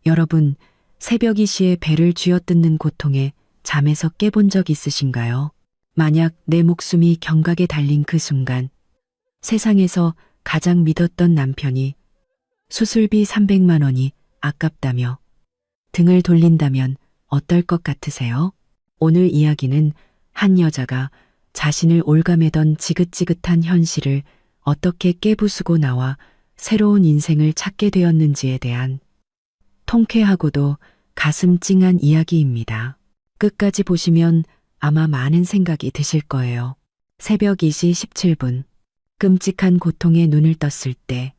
여러분, 새벽 이시에 배를 쥐어뜯는 고통에 잠에서 깨본 적 있으신가요? 만약 내 목숨이 경각에 달린 그 순간, 세상에서 가장 믿었던 남편이 수술비 300만 원이 아깝다며 등을 돌린다면 어떨 것 같으세요? 오늘 이야기는 한 여자가 자신을 올가매던 지긋지긋한 현실을 어떻게 깨부수고 나와 새로운 인생을 찾게 되었는지에 대한 통쾌하고도 가슴 찡한 이야기입니다. 끝까지 보시면 아마 많은 생각이 드실 거예요. 새벽 2시 17분. 끔찍한 고통에 눈을 떴을 때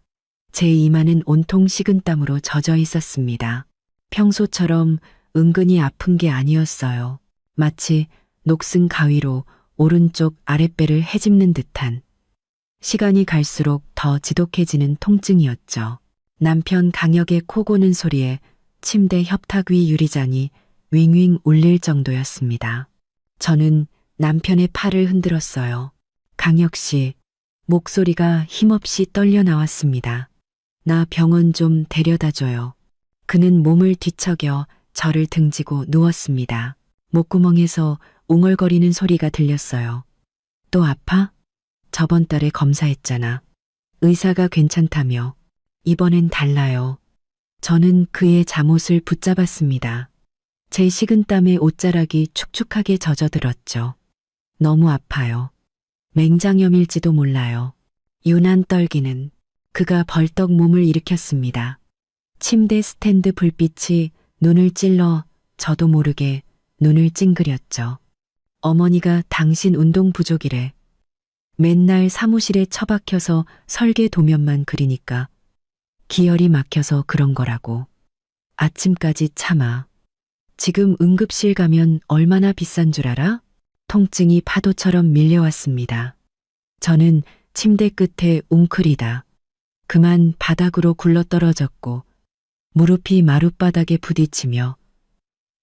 제 이마는 온통 식은땀으로 젖어 있었습니다. 평소처럼 은근히 아픈 게 아니었어요. 마치 녹슨 가위로 오른쪽 아랫배를 헤집는 듯한 시간이 갈수록 더 지독해지는 통증이었죠. 남편 강혁의 코 고는 소리에 침대 협탁 위 유리잔이 윙윙 울릴 정도였습니다. 저는 남편의 팔을 흔들었어요. 강혁 씨, 목소리가 힘없이 떨려 나왔습니다. 나 병원 좀 데려다 줘요. 그는 몸을 뒤척여 저를 등지고 누웠습니다. 목구멍에서 웅얼거리는 소리가 들렸어요. 또 아파? 저번 달에 검사했잖아. 의사가 괜찮다며. 이번엔 달라요. 저는 그의 잠옷을 붙잡았습니다. 제 식은땀에 옷자락이 축축하게 젖어들었죠. 너무 아파요. 맹장염일지도 몰라요. 유난 떨기는 그가 벌떡 몸을 일으켰습니다. 침대 스탠드 불빛이 눈을 찔러 저도 모르게 눈을 찡그렸죠. 어머니가 당신 운동 부족이래. 맨날 사무실에 처박혀서 설계 도면만 그리니까 기혈이 막혀서 그런 거라고. 아침까지 참아. 지금 응급실 가면 얼마나 비싼 줄 알아? 통증이 파도처럼 밀려왔습니다. 저는 침대 끝에 웅크리다 그만 바닥으로 굴러떨어졌고 무릎이 마룻바닥에 부딪히며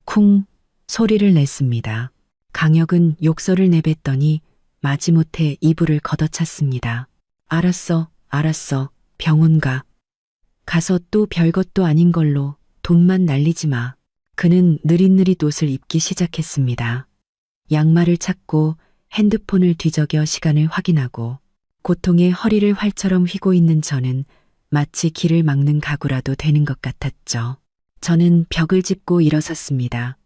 쿵 소리를 냈습니다. 강혁은 욕설을 내뱉더니 마지못해 이불을 걷어찼습니다. 알았어, 병원 가. 가서 또 별것도 아닌 걸로 돈만 날리지 마. 그는 느릿느릿 옷을 입기 시작했습니다. 양말을 찾고 핸드폰을 뒤적여 시간을 확인하고 고통에 허리를 활처럼 휘고 있는 저는 마치 길을 막는 가구라도 되는 것 같았죠. 저는 벽을 짚고 일어섰습니다.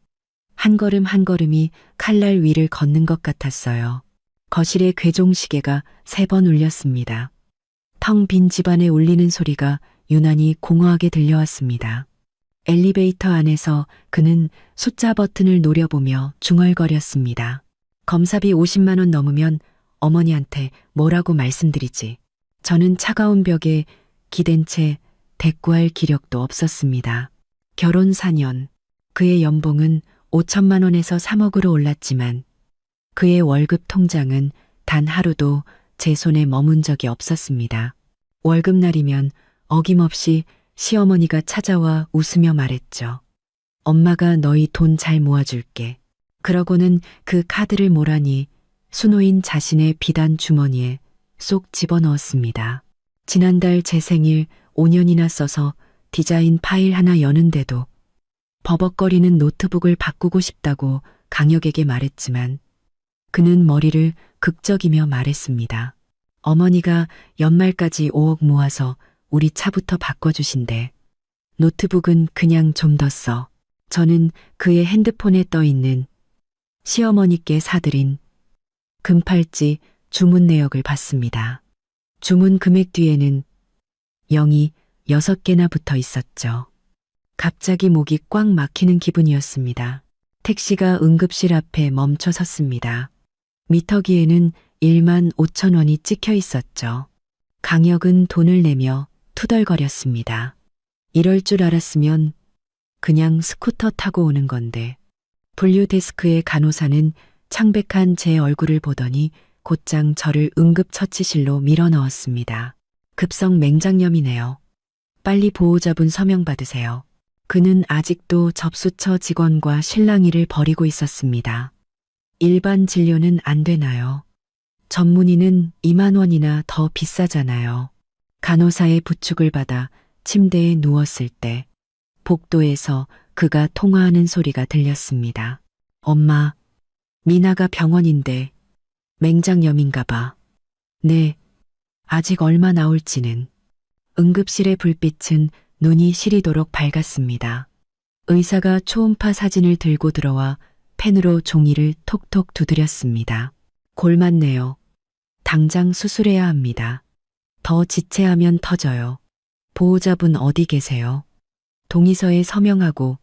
한 걸음 한 걸음이 칼날 위를 걷는 것 같았어요. 거실의 괴종시계가 3번 울렸습니다. 텅 빈 집안에 울리는 소리가 유난히 공허하게 들려왔습니다. 엘리베이터 안에서 그는 숫자 버튼을 노려보며 중얼거렸습니다. 검사비 50만 원 넘으면 어머니한테 뭐라고 말씀드리지. 저는 차가운 벽에 기댄 채 대꾸할 기력도 없었습니다. 결혼 4년, 그의 연봉은 5천만 원에서 3억으로 올랐지만 그의 월급 통장은 단 하루도 제 손에 머문 적이 없었습니다. 월급날이면 어김없이 시어머니가 찾아와 웃으며 말했죠. 엄마가 너희 돈 잘 모아줄게. 그러고는 그 카드를 모라니 수노인 자신의 비단 주머니에 쏙 집어넣었습니다. 지난달 제 생일 5년이나 써서 디자인 파일 하나 여는데도 버벅거리는 노트북을 바꾸고 싶다고 강혁에게 말했지만 그는 머리를 극적이며 말했습니다. 어머니가 연말까지 5억 모아서 우리 차부터 바꿔주신대. 노트북은 그냥 좀 더 써. 저는 그의 핸드폰에 떠있는 시어머니께 사드린 금팔찌 주문 내역을 봤습니다. 주문 금액 뒤에는 0이 6개나 붙어 있었죠. 갑자기 목이 꽉 막히는 기분이었습니다. 택시가 응급실 앞에 멈춰 섰습니다. 미터기에는 1만 5천 원이 찍혀 있었죠. 강혁은 돈을 내며 투덜거렸습니다. 이럴 줄 알았으면 그냥 스쿠터 타고 오는 건데. 분류 데스크의 간호사는 창백한 제 얼굴을 보더니 곧장 저를 응급처치실로 밀어넣었습니다. 급성 맹장염이네요. 빨리 보호자분 서명 받으세요. 그는 아직도 접수처 직원과 실랑이를 벌이고 있었습니다. 일반 진료는 안 되나요? 전문의는 2만 원이나 더 비싸잖아요. 간호사의 부축을 받아 침대에 누웠을 때 복도에서 그가 통화하는 소리가 들렸습니다. 엄마, 미나가 병원인데 맹장염인가 봐. 네, 아직 얼마 나올지는. 응급실의 불빛은 눈이 시리도록 밝았습니다. 의사가 초음파 사진을 들고 들어와 펜으로 종이를 톡톡 두드렸습니다. 골맞네요. 당장 수술해야 합니다. 더 지체하면 터져요. 보호자분 어디 계세요? 동의서에 서명하고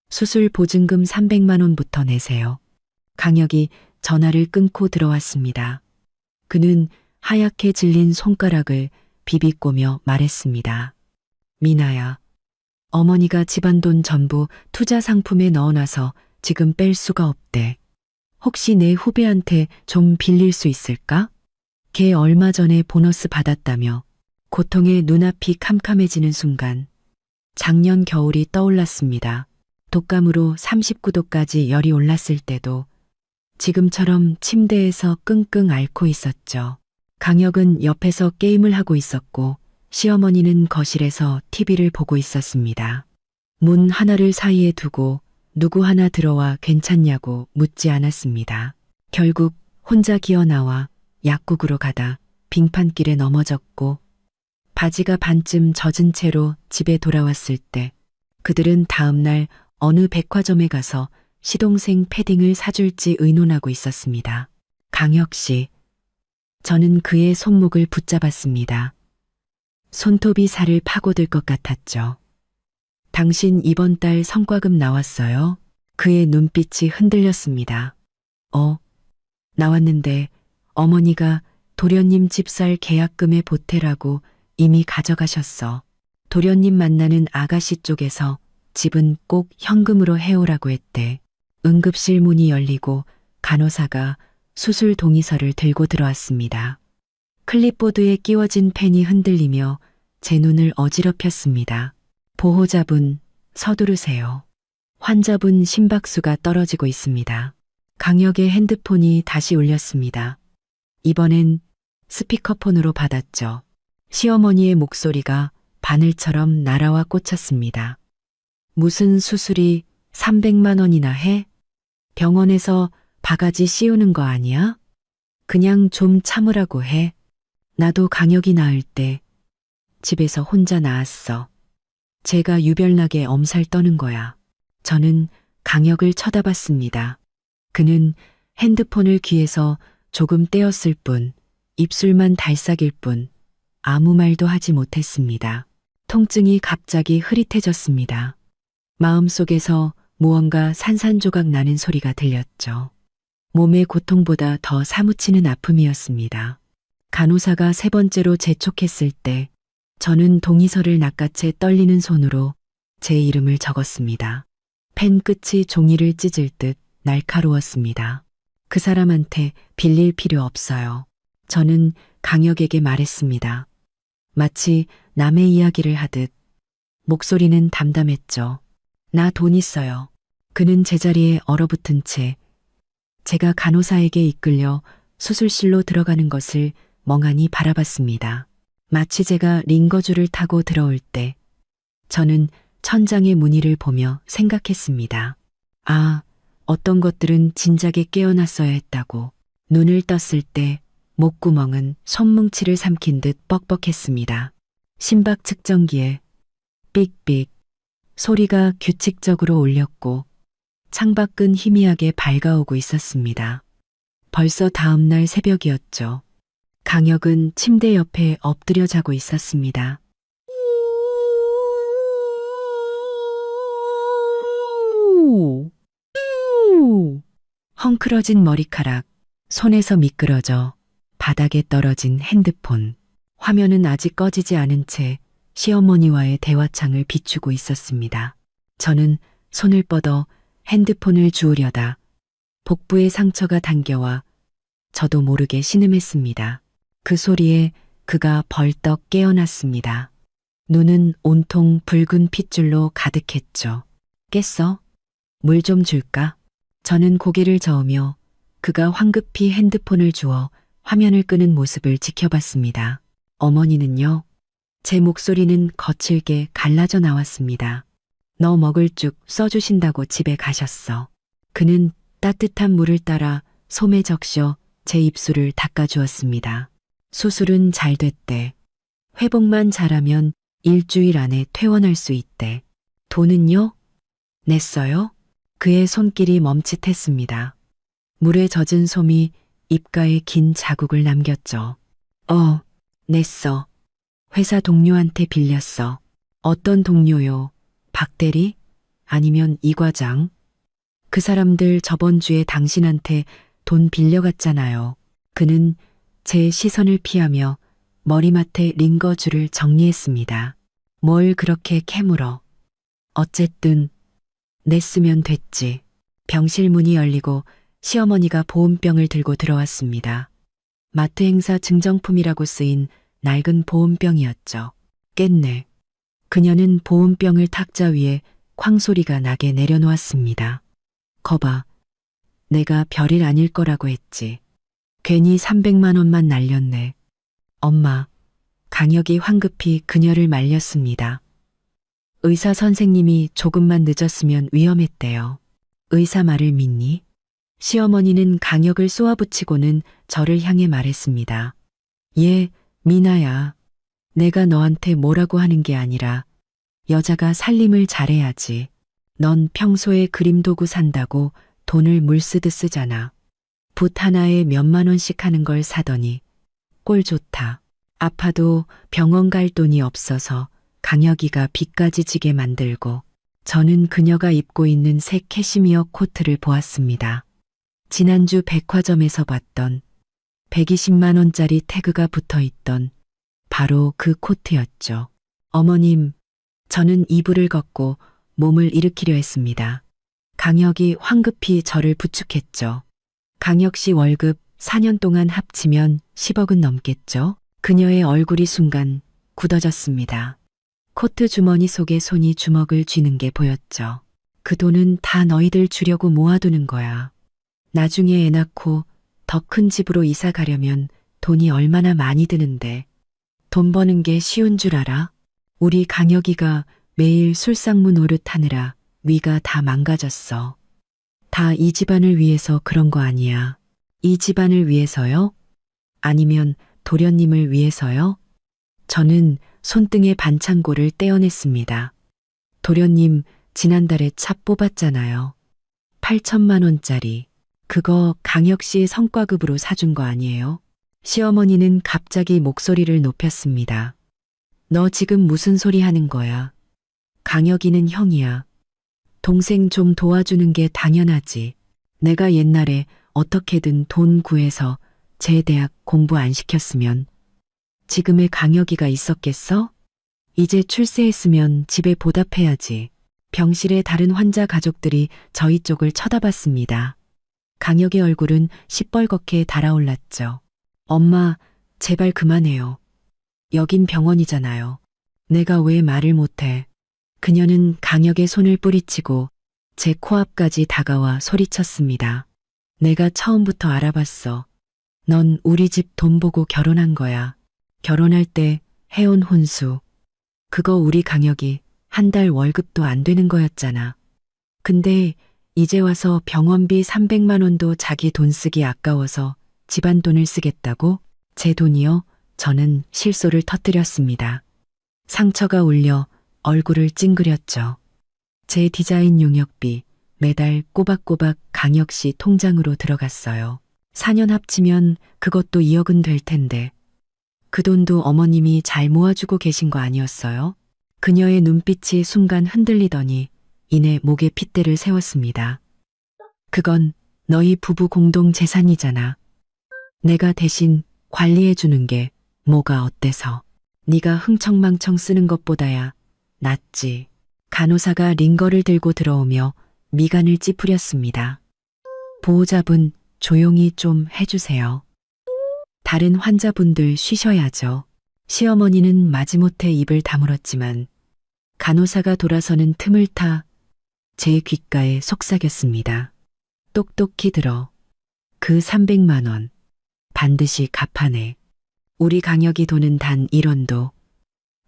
수술 보증금 300만 원부터 내세요. 강혁이 전화를 끊고 들어왔습니다. 그는 하얗게 질린 손가락을 비비꼬며 말했습니다. 미나야, 어머니가 집안돈 전부 투자 상품에 넣어놔서 지금 뺄 수가 없대. 혹시 내 후배한테 좀 빌릴 수 있을까? 걔 얼마 전에 보너스 받았다며. 고통에 눈앞이 캄캄해지는 순간 작년 겨울이 떠올랐습니다. 독감으로 39도까지 열이 올랐을 때도 지금처럼 침대에서 끙끙 앓고 있었죠. 강혁은 옆에서 게임을 하고 있었고 시어머니는 거실에서 TV를 보고 있었습니다. 문 하나를 사이에 두고 누구 하나 들어와 괜찮냐고 묻지 않았습니다. 결국 혼자 기어 나와 약국으로 가다 빙판길에 넘어졌고 바지가 반쯤 젖은 채로 집에 돌아왔을 때 그들은 다음날 어느 백화점에 가서 시동생 패딩을 사줄지 의논하고 있었습니다. 강혁 씨, 저는 그의 손목을 붙잡았습니다. 손톱이 살을 파고들 것 같았죠. 당신 이번 달 성과금 나왔어요? 그의 눈빛이 흔들렸습니다. 나왔는데 어머니가 도련님 집살 계약금의 보태라고 이미 가져가셨어. 도련님 만나는 아가씨 쪽에서 집은 꼭 현금으로 해오라고 했대. 응급실 문이 열리고 간호사가 수술 동의서를 들고 들어왔습니다. 클립보드에 끼워진 펜이 흔들리며 제 눈을 어지럽혔습니다. 보호자분, 서두르세요. 환자분 심박수가 떨어지고 있습니다. 강혁의 핸드폰이 다시 울렸습니다. 이번엔 스피커폰으로 받았죠. 시어머니의 목소리가 바늘처럼 날아와 꽂혔습니다. 무슨 수술이 300만 원이나 해? 병원에서 바가지 씌우는 거 아니야? 그냥 좀 참으라고 해. 나도 강혁이 낳을 때 집에서 혼자 낳았어. 제가 유별나게 엄살 떠는 거야. 저는 강혁을 쳐다봤습니다. 그는 핸드폰을 귀에서 조금 떼었을 뿐, 입술만 달싹일 뿐, 아무 말도 하지 못했습니다. 통증이 갑자기 흐릿해졌습니다. 마음속에서 무언가 산산조각 나는 소리가 들렸죠. 몸의 고통보다 더 사무치는 아픔이었습니다. 간호사가 세 번째로 재촉했을 때 저는 동의서를 낚아채 떨리는 손으로 제 이름을 적었습니다. 펜 끝이 종이를 찢을 듯 날카로웠습니다. 그 사람한테 빌릴 필요 없어요. 저는 강혁에게 말했습니다. 마치 남의 이야기를 하듯 목소리는 담담했죠. 나 돈 있어요. 그는 제자리에 얼어붙은 채 제가 간호사에게 이끌려 수술실로 들어가는 것을 멍하니 바라봤습니다. 마치 제가 링거줄을 타고 들어올 때 저는 천장의 무늬를 보며 생각했습니다. 아, 어떤 것들은 진작에 깨어났어야 했다고. 눈을 떴을 때 목구멍은 손뭉치를 삼킨 듯 뻑뻑했습니다. 심박 측정기에 삑삑 소리가 규칙적으로 울렸고 창밖은 희미하게 밝아오고 있었습니다. 벌써 다음 날 새벽이었죠. 강혁은 침대 옆에 엎드려 자고 있었습니다. 헝클어진 머리카락, 손에서 미끄러져 바닥에 떨어진 핸드폰. 화면은 아직 꺼지지 않은 채 시어머니와의 대화창을 비추고 있었습니다. 저는 손을 뻗어 핸드폰을 주우려다 복부에 상처가 당겨와 저도 모르게 신음했습니다. 그 소리에 그가 벌떡 깨어났습니다. 눈은 온통 붉은 핏줄로 가득했죠. 깼어? 물 좀 줄까? 저는 고개를 저으며 그가 황급히 핸드폰을 주어 화면을 끄는 모습을 지켜봤습니다. 어머니는요? 제 목소리는 거칠게 갈라져 나왔습니다. 너 먹을 죽 써주신다고 집에 가셨어. 그는 따뜻한 물을 따라 솜에 적셔 제 입술을 닦아주었습니다. 수술은 잘 됐대. 회복만 잘하면 일주일 안에 퇴원할 수 있대. 돈은요? 냈어요? 그의 손길이 멈칫했습니다. 물에 젖은 솜이 입가에 긴 자국을 남겼죠. 냈어. 회사 동료한테 빌렸어. 어떤 동료요? 박 대리? 아니면 이 과장? 그 사람들 저번 주에 당신한테 돈 빌려갔잖아요. 그는 제 시선을 피하며 머리맡에 링거줄을 정리했습니다. 뭘 그렇게 캐물어. 어쨌든 냈으면 됐지. 병실 문이 열리고 시어머니가 보온병을 들고 들어왔습니다. 마트 행사 증정품이라고 쓰인 낡은 보온병이었죠. 깼네. 그녀는 보온병을 탁자 위에 쾅 소리가 나게 내려놓았습니다. 거봐. 내가 별일 아닐 거라고 했지. 괜히 300만 원만 날렸네. 엄마, 강혁이 황급히 그녀를 말렸습니다. 의사 선생님이 조금만 늦었으면 위험했대요. 의사 말을 믿니? 시어머니는 강혁을 쏘아붙이고는 저를 향해 말했습니다. 예, 미나야. 내가 너한테 뭐라고 하는 게 아니라 여자가 살림을 잘해야지. 넌 평소에 그림 도구 산다고 돈을 물쓰듯 쓰잖아. 붓 하나에 몇만 원씩 하는 걸 사더니 꼴 좋다. 아파도 병원 갈 돈이 없어서 강혁이가 빚까지 지게 만들고 저는 그녀가 입고 있는 새 캐시미어 코트를 보았습니다. 지난주 백화점에서 봤던 120만 원짜리 태그가 붙어 있던 바로 그 코트였죠. 어머님, 저는 이불을 걷고 몸을 일으키려 했습니다. 강혁이 황급히 저를 부축했죠. 강혁 씨 월급 4년 동안 합치면 10억은 넘겠죠? 그녀의 얼굴이 순간 굳어졌습니다. 코트 주머니 속에 손이 주먹을 쥐는 게 보였죠. 그 돈은 다 너희들 주려고 모아두는 거야. 나중에 애 낳고 더 큰 집으로 이사 가려면 돈이 얼마나 많이 드는데. 돈 버는 게 쉬운 줄 알아? 우리 강혁이가 매일 술상무 노릇하느라 위가 다 망가졌어. 다 이 집안을 위해서 그런 거 아니야. 이 집안을 위해서요? 아니면 도련님을 위해서요? 저는 손등에 반창고를 떼어냈습니다. 도련님 지난달에 차 뽑았잖아요. 8천만 원짜리. 그거 강혁 씨 성과급으로 사준 거 아니에요? 시어머니는 갑자기 목소리를 높였습니다. 너 지금 무슨 소리 하는 거야? 강혁이는 형이야. 동생 좀 도와주는 게 당연하지. 내가 옛날에 어떻게든 돈 구해서 제 대학 공부 안 시켰으면 지금의 강혁이가 있었겠어? 이제 출세했으면 집에 보답해야지. 병실의 다른 환자 가족들이 저희 쪽을 쳐다봤습니다. 강혁의 얼굴은 시뻘겋게 달아올랐죠. 엄마, 제발 그만해요. 여긴 병원이잖아요. 내가 왜 말을 못해. 그녀는 강혁의 손을 뿌리치고 제 코앞까지 다가와 소리쳤습니다. 내가 처음부터 알아봤어. 넌 우리 집 돈 보고 결혼한 거야. 결혼할 때 해온 혼수. 그거 우리 강혁이 한 달 월급도 안 되는 거였잖아. 근데 이제 와서 병원비 300만 원도 자기 돈 쓰기 아까워서 집안 돈을 쓰겠다고? 제 돈이요? 저는 실소를 터뜨렸습니다. 상처가 울려 얼굴을 찡그렸죠. 제 디자인 용역비 매달 꼬박꼬박 강혁 씨 통장으로 들어갔어요. 4년 합치면 그것도 2억은 될 텐데. 그 돈도 어머님이 잘 모아주고 계신 거 아니었어요? 그녀의 눈빛이 순간 흔들리더니 이내 목에 핏대를 세웠습니다. 그건 너희 부부 공동 재산이잖아. 내가 대신 관리해주는 게 뭐가 어때서. 네가 흥청망청 쓰는 것보다야 낫지. 간호사가 링거를 들고 들어오며 미간을 찌푸렸습니다. 보호자분 조용히 좀 해주세요. 다른 환자분들 쉬셔야죠. 시어머니는 마지못해 입을 다물었지만 간호사가 돌아서는 틈을 타 제 귓가에 속삭였습니다. 똑똑히 들어. 그 300만 원 반드시 갚아내. 우리 강혁이 돈은 단 1원도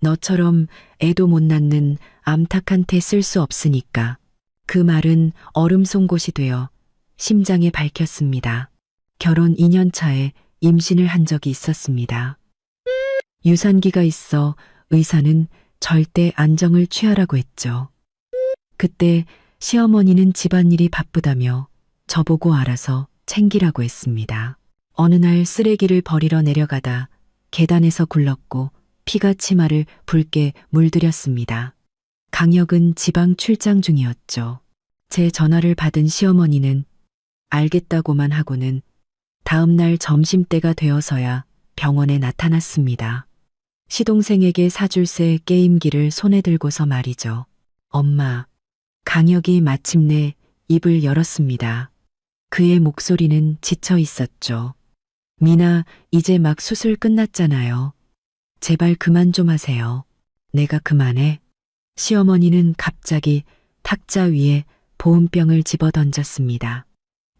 너처럼 애도 못 낳는 암탉한테 쓸 수 없으니까. 그 말은 얼음 송곳이 되어 심장에 박혔습니다. 결혼 2년 차에 임신을 한 적이 있었습니다. 유산기가 있어 의사는 절대 안정을 취하라고 했죠. 그때 시어머니는 집안일이 바쁘다며 저보고 알아서 챙기라고 했습니다. 어느 날 쓰레기를 버리러 내려가다 계단에서 굴렀고 피가 치마를 붉게 물들였습니다. 강혁은 지방 출장 중이었죠. 제 전화를 받은 시어머니는 알겠다고만 하고는 다음 날 점심때가 되어서야 병원에 나타났습니다. 시동생에게 사줄 새 게임기를 손에 들고서 말이죠. 엄마, 강혁이 마침내 입을 열었습니다. 그의 목소리는 지쳐 있었죠. 미나, 이제 막 수술 끝났잖아요. 제발 그만 좀 하세요. 내가 그만해. 시어머니는 갑자기 탁자 위에 보온병을 집어 던졌습니다.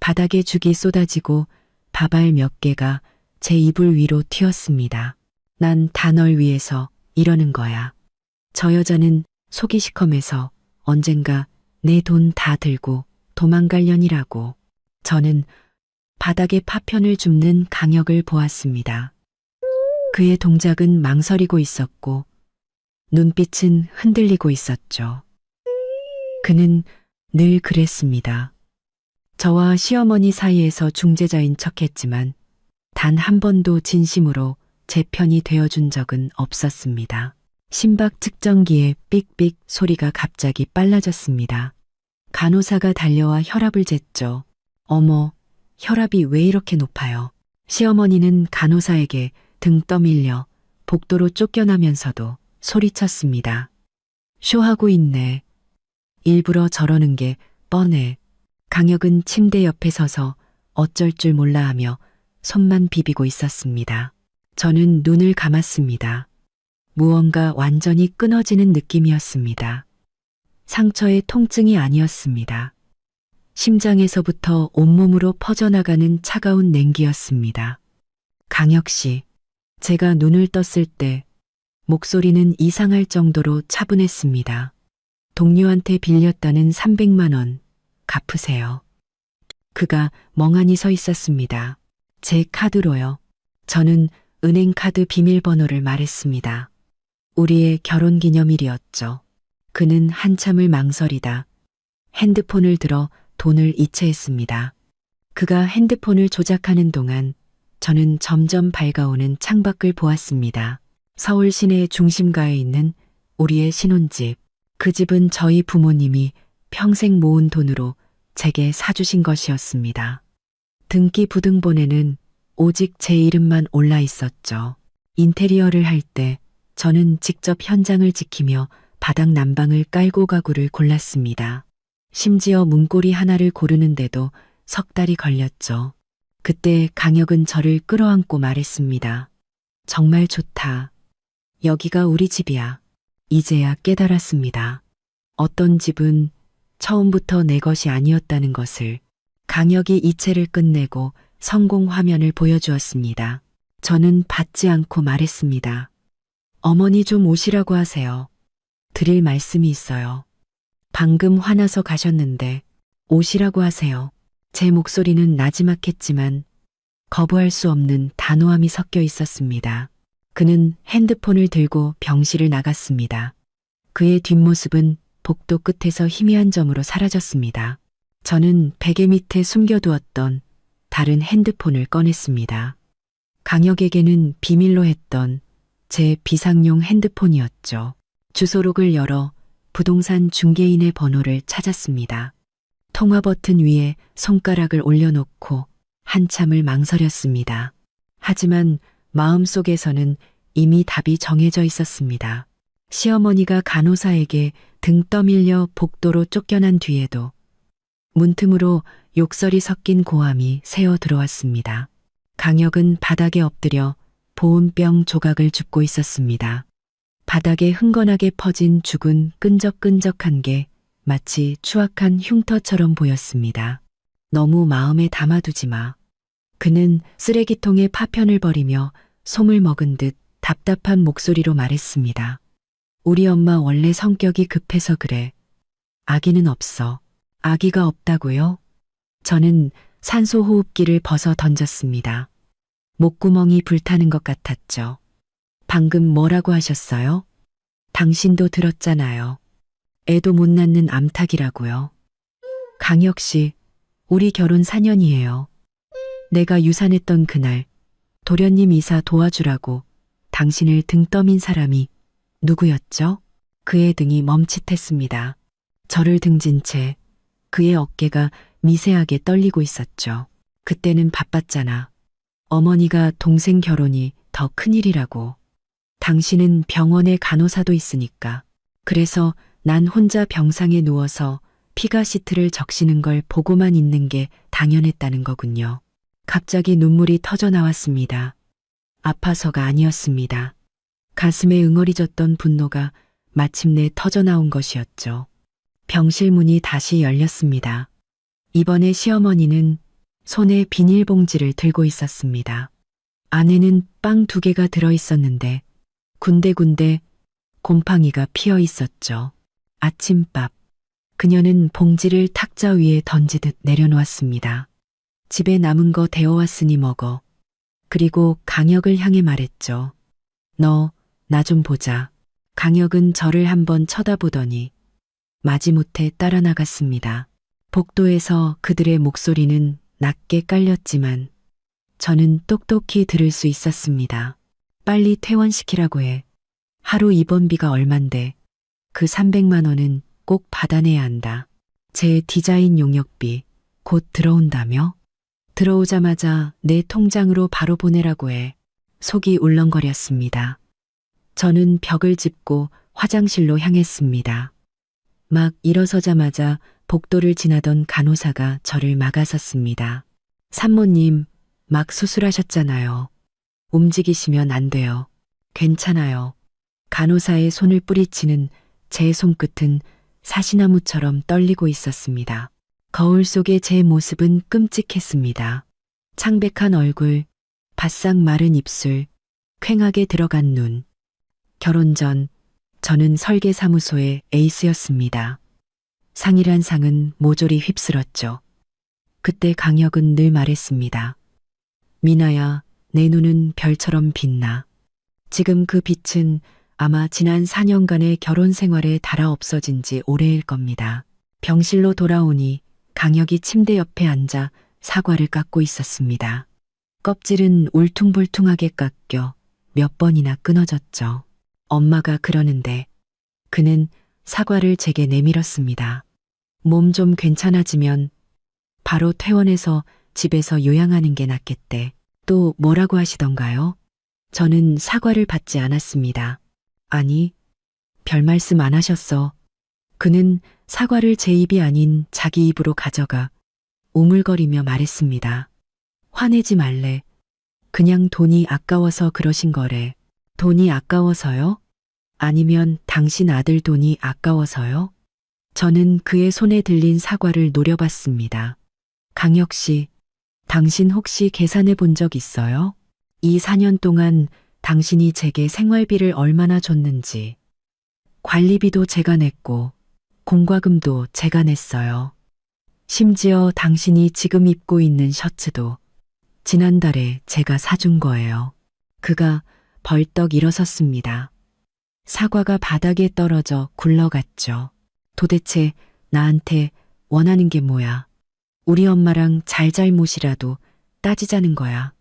바닥에 죽이 쏟아지고 밥알 몇 개가 제 이불 위로 튀었습니다. 난 다 널 위해서 이러는 거야. 저 여자는 속이 시커매서 언젠가 내 돈 다 들고 도망갈려니라고. 저는 바닥에 파편을 줍는 강혁을 보았습니다. 그의 동작은 망설이고 있었고 눈빛은 흔들리고 있었죠. 그는 늘 그랬습니다. 저와 시어머니 사이에서 중재자인 척했지만 단 한 번도 진심으로 제 편이 되어준 적은 없었습니다. 심박 측정기에 삑삑 소리가 갑자기 빨라졌습니다. 간호사가 달려와 혈압을 쟀죠. 어머, 혈압이 왜 이렇게 높아요? 시어머니는 간호사에게 등 떠밀려 복도로 쫓겨나면서도 소리쳤습니다. 쇼하고 있네. 일부러 저러는 게 뻔해. 강혁은 침대 옆에 서서 어쩔 줄 몰라 하며 손만 비비고 있었습니다. 저는 눈을 감았습니다. 무언가 완전히 끊어지는 느낌이었습니다. 상처의 통증이 아니었습니다. 심장에서부터 온몸으로 퍼져나가는 차가운 냉기였습니다. 강혁 씨, 제가 눈을 떴을 때 목소리는 이상할 정도로 차분했습니다. 동료한테 빌렸다는 300만 원 갚으세요. 그가 멍하니 서 있었습니다. 제 카드로요. 저는 은행카드 비밀번호를 말했습니다. 우리의 결혼기념일이었죠. 그는 한참을 망설이다 핸드폰을 들어 돈을 이체했습니다. 그가 핸드폰을 조작하는 동안 저는 점점 밝아오는 창밖을 보았습니다. 서울 시내 중심가에 있는 우리의 신혼집. 그 집은 저희 부모님이 평생 모은 돈으로 제게 사주신 것이었습니다. 등기 부등본에는 오직 제 이름만 올라 있었죠. 인테리어를 할 때 저는 직접 현장을 지키며 바닥 난방을 깔고 가구를 골랐습니다. 심지어 문고리 하나를 고르는데도 석 달이 걸렸죠. 그때 강혁은 저를 끌어안고 말했습니다. 정말 좋다. 여기가 우리 집이야. 이제야 깨달았습니다. 어떤 집은 처음부터 내 것이 아니었다는 것을. 강혁이 이체를 끝내고 성공 화면을 보여주었습니다. 저는 받지 않고 말했습니다. 어머니 좀 오시라고 하세요. 드릴 말씀이 있어요. 방금 화나서 가셨는데 오시라고 하세요. 제 목소리는 나지막했지만 거부할 수 없는 단호함이 섞여 있었습니다. 그는 핸드폰을 들고 병실을 나갔습니다. 그의 뒷모습은 복도 끝에서 희미한 점으로 사라졌습니다. 저는 베개 밑에 숨겨두었던 다른 핸드폰을 꺼냈습니다. 강혁에게는 비밀로 했던 제 비상용 핸드폰이었죠. 주소록을 열어 부동산 중개인의 번호를 찾았습니다. 통화 버튼 위에 손가락을 올려놓고 한참을 망설였습니다. 하지만 마음속에서는 이미 답이 정해져 있었습니다. 시어머니가 간호사에게 등 떠밀려 복도로 쫓겨난 뒤에도 문틈으로 욕설이 섞인 고함이 새어 들어왔습니다. 강혁은 바닥에 엎드려 보온병 조각을 줍고 있었습니다. 바닥에 흥건하게 퍼진 죽은 끈적끈적한 게 마치 추악한 흉터처럼 보였습니다. 너무 마음에 담아두지 마. 그는 쓰레기통에 파편을 버리며 솜을 먹은 듯 답답한 목소리로 말했습니다. 우리 엄마 원래 성격이 급해서 그래. 아기는 없어. 아기가 없다고요? 저는 산소 호흡기를 벗어 던졌습니다. 목구멍이 불타는 것 같았죠. 방금 뭐라고 하셨어요? 당신도 들었잖아요. 애도 못 낳는 암탉이라고요. 강혁 씨, 우리 결혼 4년이에요. 내가 유산했던 그날 도련님 이사 도와주라고 당신을 등 떠민 사람이 누구였죠? 그의 등이 멈칫했습니다. 저를 등진 채 그의 어깨가 미세하게 떨리고 있었죠. 그때는 바빴잖아. 어머니가 동생 결혼이 더 큰일이라고. 당신은 병원에 간호사도 있으니까. 그래서 난 혼자 병상에 누워서 피가 시트를 적시는 걸 보고만 있는 게 당연했다는 거군요. 갑자기 눈물이 터져 나왔습니다. 아파서가 아니었습니다. 가슴에 응어리졌던 분노가 마침내 터져 나온 것이었죠. 병실 문이 다시 열렸습니다. 이번에 시어머니는 손에 비닐봉지를 들고 있었습니다. 안에는 빵 2개가 들어 있었는데 군데군데 곰팡이가 피어 있었죠. 아침밥. 그녀는 봉지를 탁자 위에 던지듯 내려놓았습니다. 집에 남은 거 데워왔으니 먹어. 그리고 강혁을 향해 말했죠. 너, 나 좀 보자. 강혁은 저를 한번 쳐다보더니 마지못해 따라 나갔습니다. 복도에서 그들의 목소리는 낮게 깔렸지만 저는 똑똑히 들을 수 있었습니다. 빨리 퇴원시키라고 해. 하루 입원비가 얼만데 그 300만 원은 꼭 받아내야 한다. 제 디자인 용역비 곧 들어온다며? 들어오자마자 내 통장으로 바로 보내라고 해. 속이 울렁거렸습니다. 저는 벽을 짚고 화장실로 향했습니다. 막 일어서자마자 복도를 지나던 간호사가 저를 막아섰습니다. 산모님, 막 수술하셨잖아요. 움직이시면 안 돼요. 괜찮아요. 간호사의 손을 뿌리치는 제 손끝은 사시나무처럼 떨리고 있었습니다. 거울 속의 제 모습은 끔찍했습니다. 창백한 얼굴, 바싹 마른 입술, 퀭하게 들어간 눈. 결혼 전 저는 설계사무소의 에이스였습니다. 상이란 상은 모조리 휩쓸었죠. 그때 강혁은 늘 말했습니다. 미나야, 내 눈은 별처럼 빛나. 지금 그 빛은 아마 지난 4년간의 결혼 생활에 닳아 없어진 지 오래일 겁니다. 병실로 돌아오니 강혁이 침대 옆에 앉아 사과를 깎고 있었습니다. 껍질은 울퉁불퉁하게 깎여 몇 번이나 끊어졌죠. 엄마가 그러는데 그는 사과를 제게 내밀었습니다. 몸 좀 괜찮아지면 바로 퇴원해서 집에서 요양하는 게 낫겠대. 또 뭐라고 하시던가요? 저는 사과를 받지 않았습니다. 아니, 별 말씀 안 하셨어. 그는 사과를 제 입이 아닌 자기 입으로 가져가 우물거리며 말했습니다. 화내지 말래. 그냥 돈이 아까워서 그러신 거래. 돈이 아까워서요? 아니면 당신 아들 돈이 아까워서요? 저는 그의 손에 들린 사과를 노려봤습니다. 강혁 씨, 당신 혹시 계산해 본 적 있어요? 이 4년 동안 당신이 제게 생활비를 얼마나 줬는지. 관리비도 제가 냈고 공과금도 제가 냈어요. 심지어 당신이 지금 입고 있는 셔츠도 지난달에 제가 사준 거예요. 그가 벌떡 일어섰습니다. 사과가 바닥에 떨어져 굴러갔죠. 도대체 나한테 원하는 게 뭐야? 우리 엄마랑 잘잘못이라도 따지자는 거야.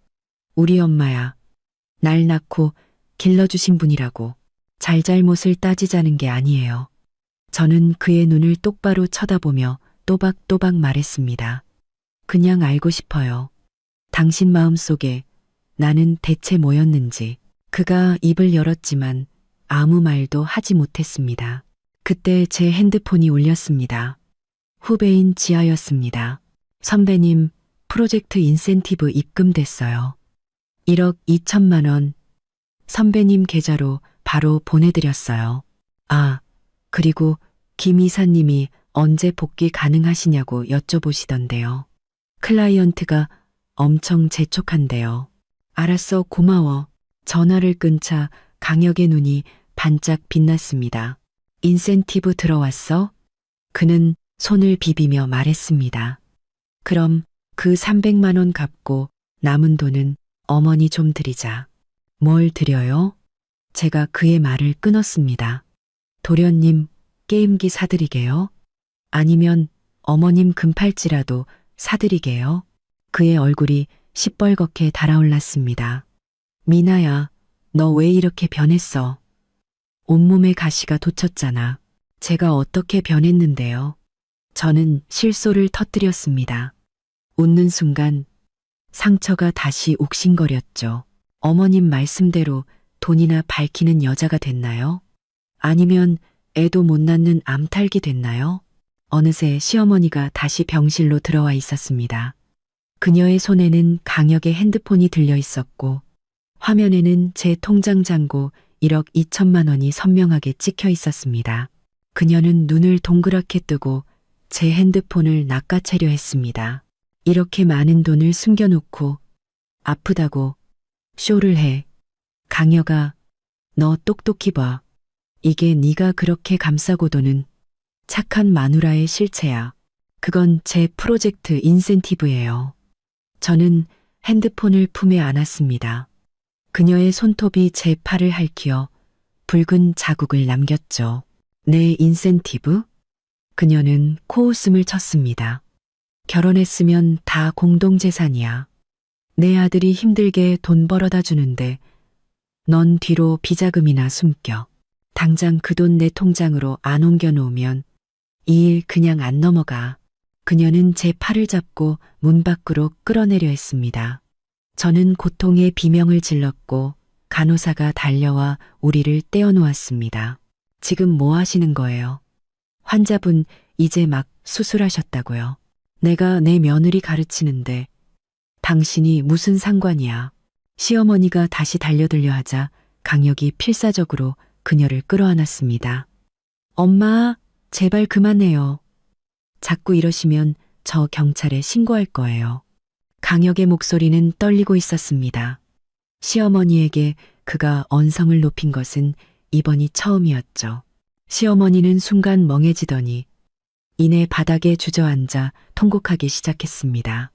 우리 엄마야. 날 낳고 길러주신 분이라고. 잘잘못을 따지자는 게 아니에요. 저는 그의 눈을 똑바로 쳐다보며 또박또박 말했습니다. 그냥 알고 싶어요. 당신 마음속에 나는 대체 뭐였는지. 그가 입을 열었지만 아무 말도 하지 못했습니다. 그때 제 핸드폰이 울렸습니다. 후배인 지아였습니다. 선배님, 프로젝트 인센티브 입금됐어요. 1억 2천만 원. 선배님 계좌로 바로 보내드렸어요. 아, 그리고 김 이사님이 언제 복귀 가능하시냐고 여쭤보시던데요. 클라이언트가 엄청 재촉한대요. 알았어, 고마워. 전화를 끊자 강혁의 눈이 반짝 빛났습니다. 인센티브 들어왔어? 그는 손을 비비며 말했습니다. 그럼 그 300만 원 갚고 남은 돈은 어머니 좀 드리자. 뭘 드려요? 제가 그의 말을 끊었습니다. 도련님, 게임기 사드리게요? 아니면 어머님 금팔찌라도 사드리게요? 그의 얼굴이 시뻘겋게 달아올랐습니다. 미나야, 너 왜 이렇게 변했어? 온몸에 가시가 돋쳤잖아. 제가 어떻게 변했는데요? 저는 실소를 터뜨렸습니다. 웃는 순간 상처가 다시 욱신거렸죠. 어머님 말씀대로 돈이나 밝히는 여자가 됐나요? 아니면 애도 못 낳는 암탉이 됐나요? 어느새 시어머니가 다시 병실로 들어와 있었습니다. 그녀의 손에는 강혁의 핸드폰이 들려 있었고 화면에는 제 통장 잔고 1억 2천만 원이 선명하게 찍혀 있었습니다. 그녀는 눈을 동그랗게 뜨고 제 핸드폰을 낚아채려 했습니다. 이렇게 많은 돈을 숨겨놓고 아프다고 쇼를 해. 강혁아, 너 똑똑히 봐. 이게 네가 그렇게 감싸고도는 착한 마누라의 실체야. 그건 제 프로젝트 인센티브예요. 저는 핸드폰을 품에 안았습니다. 그녀의 손톱이 제 팔을 핥혀 붉은 자국을 남겼죠. 내 인센티브? 그녀는 코웃음을 쳤습니다. 결혼했으면 다 공동재산이야. 내 아들이 힘들게 돈 벌어다 주는데 넌 뒤로 비자금이나 숨겨. 당장 그 돈 내 통장으로 안 옮겨놓으면 이 일 그냥 안 넘어가. 그녀는 제 팔을 잡고 문 밖으로 끌어내려 했습니다. 저는 고통에 비명을 질렀고 간호사가 달려와 우리를 떼어놓았습니다. 지금 뭐 하시는 거예요? 환자분 이제 막 수술하셨다고요. 내가 내 며느리 가르치는데 당신이 무슨 상관이야. 시어머니가 다시 달려들려 하자 강혁이 필사적으로 그녀를 끌어안았습니다. 엄마, 제발 그만해요. 자꾸 이러시면 저 경찰에 신고할 거예요. 강혁의 목소리는 떨리고 있었습니다. 시어머니에게 그가 언성을 높인 것은 이번이 처음이었죠. 시어머니는 순간 멍해지더니 이내 바닥에 주저앉아 통곡하기 시작했습니다.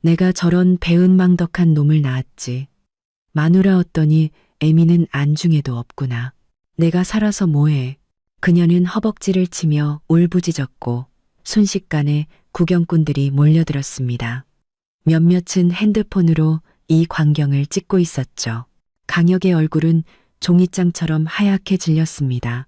내가 저런 배은망덕한 놈을 낳았지. 마누라 얻더니 애미는 안중에도 없구나. 내가 살아서 뭐해. 그녀는 허벅지를 치며 울부짖었고 순식간에 구경꾼들이 몰려들었습니다. 몇몇은 핸드폰으로 이 광경을 찍고 있었죠. 강혁의 얼굴은 종이장처럼 하얗게 질렸습니다.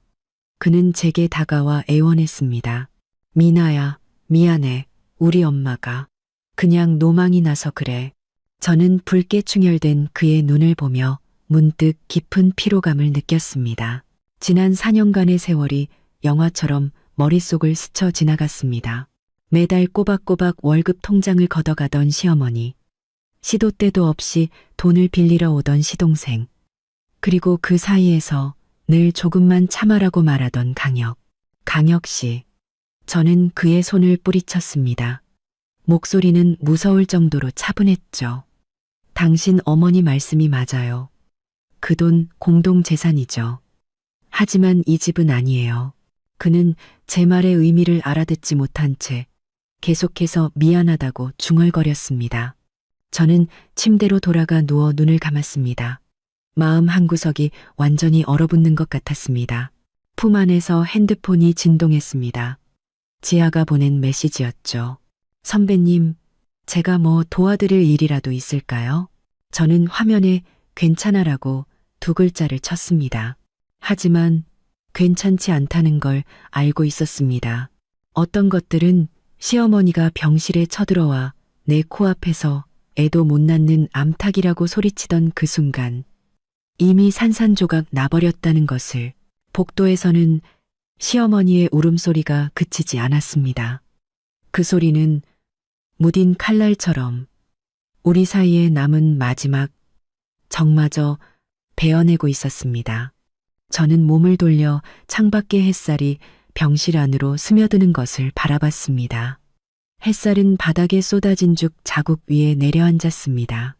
그는 제게 다가와 애원했습니다. 미나야, 미안해. 우리 엄마가 그냥 노망이 나서 그래. 저는 붉게 충혈된 그의 눈을 보며 문득 깊은 피로감을 느꼈습니다. 지난 4년간의 세월이 영화처럼 머릿속을 스쳐 지나갔습니다. 매달 꼬박꼬박 월급 통장을 걷어가던 시어머니, 시도 때도 없이 돈을 빌리러 오던 시동생, 그리고 그 사이에서 늘 조금만 참아라고 말하던 강혁. 강혁 씨. 저는 그의 손을 뿌리쳤습니다. 목소리는 무서울 정도로 차분했죠. 당신 어머니 말씀이 맞아요. 그 돈 공동재산이죠. 하지만 이 집은 아니에요. 그는 제 말의 의미를 알아듣지 못한 채 계속해서 미안하다고 중얼거렸습니다. 저는 침대로 돌아가 누워 눈을 감았습니다. 마음 한구석이 완전히 얼어붙는 것 같았습니다. 품 안에서 핸드폰이 진동했습니다. 지아가 보낸 메시지였죠. 선배님, 제가 뭐 도와드릴 일이라도 있을까요? 저는 화면에 괜찮아라고 2글자를 쳤습니다. 하지만 괜찮지 않다는 걸 알고 있었습니다. 어떤 것들은 시어머니가 병실에 쳐들어와 내 코앞에서 애도 못 낳는 암탉이라고 소리치던 그 순간 이미 산산조각 나버렸다는 것을. 복도에서는 시어머니의 울음소리가 그치지 않았습니다. 그 소리는 무딘 칼날처럼 우리 사이에 남은 마지막 정마저 베어내고 있었습니다. 저는 몸을 돌려 창밖의 햇살이 병실 안으로 스며드는 것을 바라봤습니다. 햇살은 바닥에 쏟아진 죽 자국 위에 내려앉았습니다.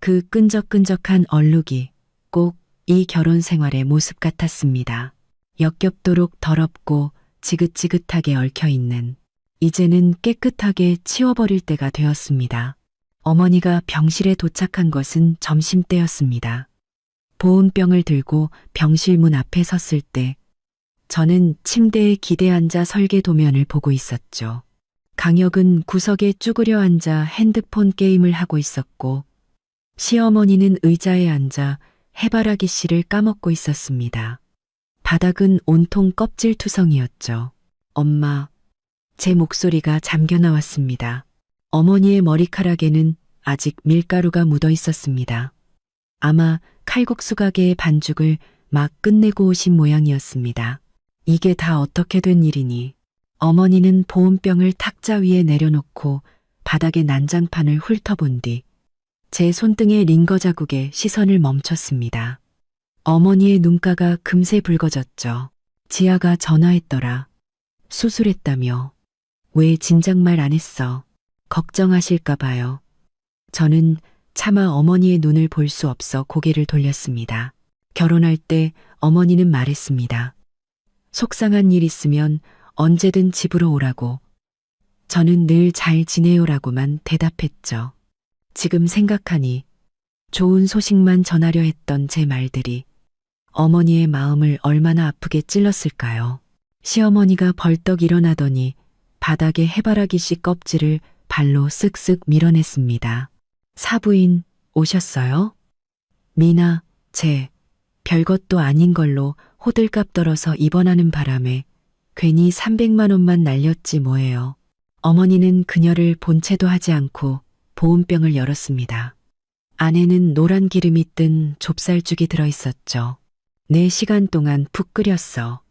그 끈적끈적한 얼룩이 꼭 이 결혼 생활의 모습 같았습니다. 역겹도록 더럽고 지긋지긋하게 얽혀있는, 이제는 깨끗하게 치워버릴 때가 되었습니다. 어머니가 병실에 도착한 것은 점심때였습니다. 보온병을 들고 병실 문 앞에 섰을 때 저는 침대에 기대 앉아 설계 도면을 보고 있었죠. 강혁은 구석에 쭈그려 앉아 핸드폰 게임을 하고 있었고 시어머니는 의자에 앉아 해바라기 씨를 까먹고 있었습니다. 바닥은 온통 껍질투성이었죠. 엄마, 제 목소리가 잠겨 나왔습니다. 어머니의 머리카락에는 아직 밀가루가 묻어 있었습니다. 아마 칼국수 가게의 반죽을 막 끝내고 오신 모양이었습니다. 이게 다 어떻게 된 일이니? 어머니는 보온병을 탁자 위에 내려놓고 바닥에 난장판을 훑어본 뒤 제 손등의 링거 자국에 시선을 멈췄습니다. 어머니의 눈가가 금세 붉어졌죠. 지아가 전화했더라. 수술했다며. 왜 진작 말 안 했어? 걱정하실까 봐요. 저는 차마 어머니의 눈을 볼 수 없어 고개를 돌렸습니다. 결혼할 때 어머니는 말했습니다. 속상한 일 있으면 언제든 집으로 오라고. 저는 늘 잘 지내요라고만 대답했죠. 지금 생각하니 좋은 소식만 전하려 했던 제 말들이 어머니의 마음을 얼마나 아프게 찔렀을까요? 시어머니가 벌떡 일어나더니 바닥에 해바라기 씨 껍질을 발로 쓱쓱 밀어냈습니다. 사부인 오셨어요? 미나, 쟤 별것도 아닌 걸로 호들갑 떨어서 입원하는 바람에 괜히 300만 원만 날렸지 뭐예요. 어머니는 그녀를 본체도 하지 않고 보온병을 열었습니다. 안에는 노란 기름이 뜬 좁쌀죽이 들어있었죠. 4시간 동안 푹 끓였어.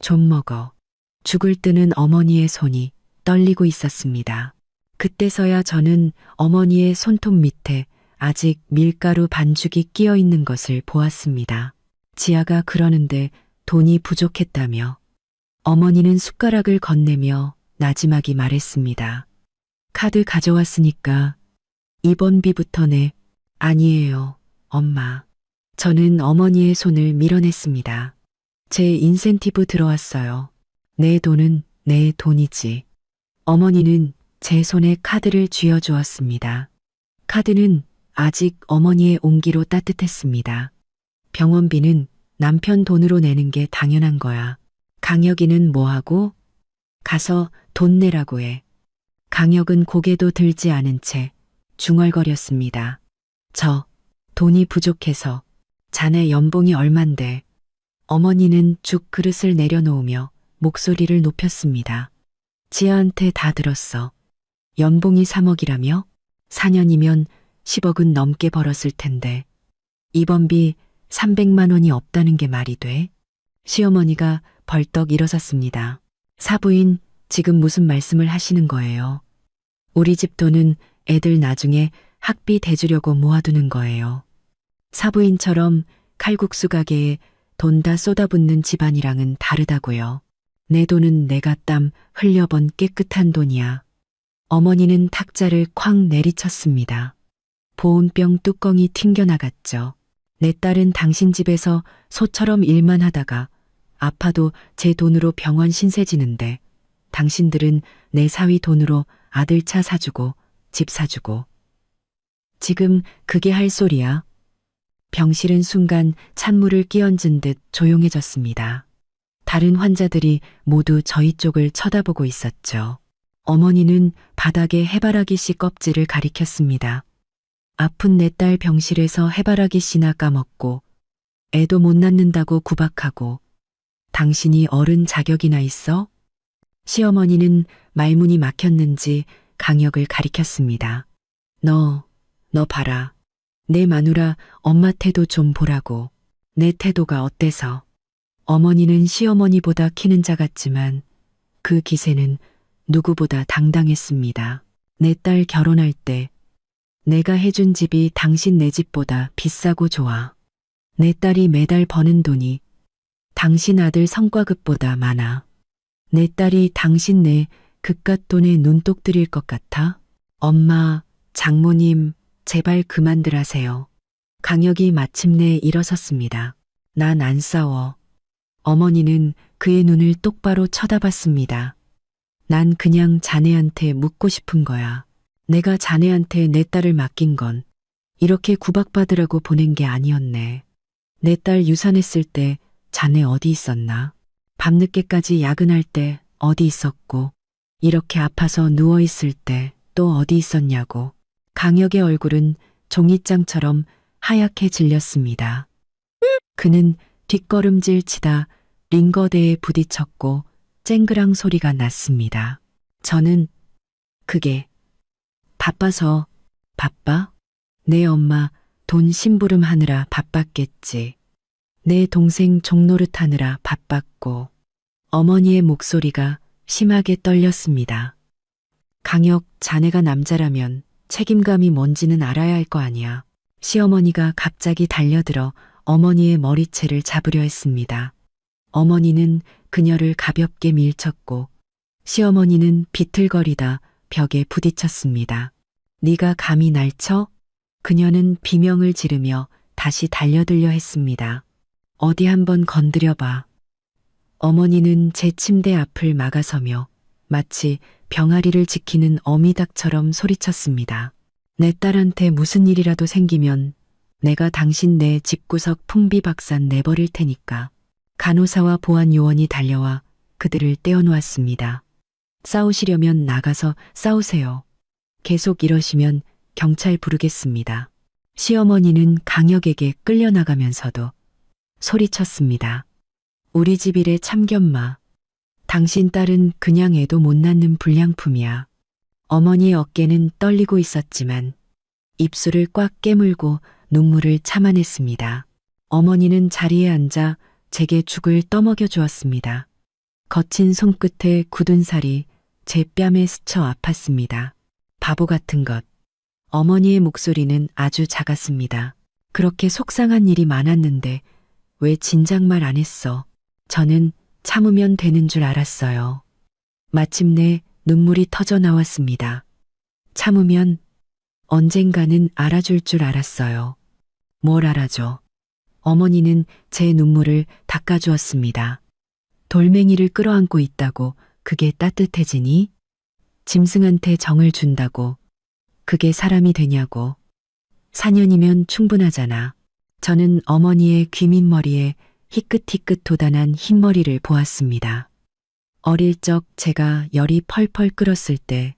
좀 먹어. 죽을 뜨는 어머니의 손이 떨리고 있었습니다. 그때서야 저는 어머니의 손톱 밑에 아직 밀가루 반죽이 끼어 있는 것을 보았습니다. 지아가 그러는데 돈이 부족했다며. 어머니는 숟가락을 건네며 나지막이 말했습니다. 카드 가져왔으니까 입원비부터 내. 아니에요, 엄마. 저는 어머니의 손을 밀어냈습니다. 제 인센티브 들어왔어요. 내 돈은 내 돈이지. 어머니는 제 손에 카드를 쥐어주었습니다. 카드는 아직 어머니의 온기로 따뜻했습니다. 병원비는 남편 돈으로 내는 게 당연한 거야. 강혁이는 뭐하고? 가서 돈 내라고 해. 강혁은 고개도 들지 않은 채 중얼거렸습니다. 저 돈이 부족해서. 자네 연봉이 얼만데. 어머니는 죽 그릇을 내려놓으며 목소리를 높였습니다. 지아한테 다 들었어. 연봉이 3억이라며? 4년이면 10억은 넘게 벌었을 텐데. 입원비 300만 원이 없다는 게 말이 돼? 시어머니가 벌떡 일어섰습니다. 사부인, 지금 무슨 말씀을 하시는 거예요? 우리 집 돈은 애들 나중에 학비 대주려고 모아두는 거예요. 사부인처럼 칼국수 가게에 돈 다 쏟아붓는 집안이랑은 다르다고요. 내 돈은 내가 땀 흘려번 깨끗한 돈이야. 어머니는 탁자를 쾅 내리쳤습니다. 보온병 뚜껑이 튕겨나갔죠. 내 딸은 당신 집에서 소처럼 일만 하다가 아파도 제 돈으로 병원 신세 지는데 당신들은 내 사위 돈으로 아들 차 사주고 집 사주고. 지금 그게 할 소리야? 병실은 순간 찬물을 끼얹은 듯 조용해졌습니다. 다른 환자들이 모두 저희 쪽을 쳐다보고 있었죠. 어머니는 바닥에 해바라기 씨 껍질을 가리켰습니다. 아픈 내 딸 병실에서 해바라기 씨나 까먹고 애도 못 낳는다고 구박하고 당신이 어른 자격이나 있어? 시어머니는 말문이 막혔는지 강혁을 가리켰습니다. 너 봐라. 내 마누라 엄마 태도 좀 보라고. 내 태도가 어때서? 어머니는 시어머니보다 키는 작았지만 그 기세는 누구보다 당당했습니다. 내 딸 결혼할 때 내가 해준 집이 당신 내 집보다 비싸고 좋아. 내 딸이 매달 버는 돈이 당신 아들 성과급보다 많아. 내 딸이 당신 내 그깟 돈에 눈독 들일 것 같아? 엄마, 장모님, 제발 그만들 하세요. 강혁이 마침내 일어섰습니다. 난 안 싸워. 어머니는 그의 눈을 똑바로 쳐다봤습니다. 난 그냥 자네한테 묻고 싶은 거야. 내가 자네한테 내 딸을 맡긴 건 이렇게 구박받으라고 보낸 게 아니었네. 내 딸 유산했을 때 자네 어디 있었나? 밤늦게까지 야근할 때 어디 있었고, 이렇게 아파서 누워있을 때 또 어디 있었냐고. 강혁의 얼굴은 종이장처럼 하얗게 질렸습니다. 그는 뒷걸음질 치다 링거대에 부딪혔고 쨍그랑 소리가 났습니다. 저는 그게 바빠서. 바빠? 내 엄마 돈 심부름 하느라 바빴겠지. 내 동생 종노릇 하느라 바빴고. 어머니의 목소리가 심하게 떨렸습니다. 강혁, 자네가 남자라면 책임감이 뭔지는 알아야 할 거 아니야. 시어머니가 갑자기 달려들어 어머니의 머리채를 잡으려 했습니다. 어머니는 그녀를 가볍게 밀쳤고 시어머니는 비틀거리다 벽에 부딪혔습니다. 네가 감히 날 쳐? 그녀는 비명을 지르며 다시 달려들려 했습니다. 어디 한번 건드려봐. 어머니는 제 침대 앞을 막아서며 마치 병아리를 지키는 어미닭처럼 소리쳤습니다. 내 딸한테 무슨 일이라도 생기면 내가 당신 내 집구석 풍비박산 내버릴 테니까. 간호사와 보안요원이 달려와 그들을 떼어놓았습니다. 싸우시려면 나가서 싸우세요. 계속 이러시면 경찰 부르겠습니다. 시어머니는 강혁에게 끌려나가면서도 소리쳤습니다. 우리 집 일에 참견마. 당신 딸은 그냥 애도 못 낳는 불량품이야. 어머니의 어깨는 떨리고 있었지만 입술을 꽉 깨물고 눈물을 참아냈습니다. 어머니는 자리에 앉아 제게 죽을 떠먹여 주었습니다. 거친 손끝에 굳은 살이 제 뺨에 스쳐 아팠습니다. 바보 같은 것. 어머니의 목소리는 아주 작았습니다. 그렇게 속상한 일이 많았는데 왜 진작 말 안 했어? 저는 참으면 되는 줄 알았어요. 마침내 눈물이 터져 나왔습니다. 참으면 언젠가는 알아줄 줄 알았어요. 뭘 알아줘? 어머니는 제 눈물을 닦아주었습니다. 돌멩이를 끌어안고 있다고 그게 따뜻해지니? 짐승한테 정을 준다고 그게 사람이 되냐고. 4년이면 충분하잖아. 저는 어머니의 귀밑머리에 희끗희끗 돋아난 흰머리를 보았습니다. 어릴 적 제가 열이 펄펄 끓었을 때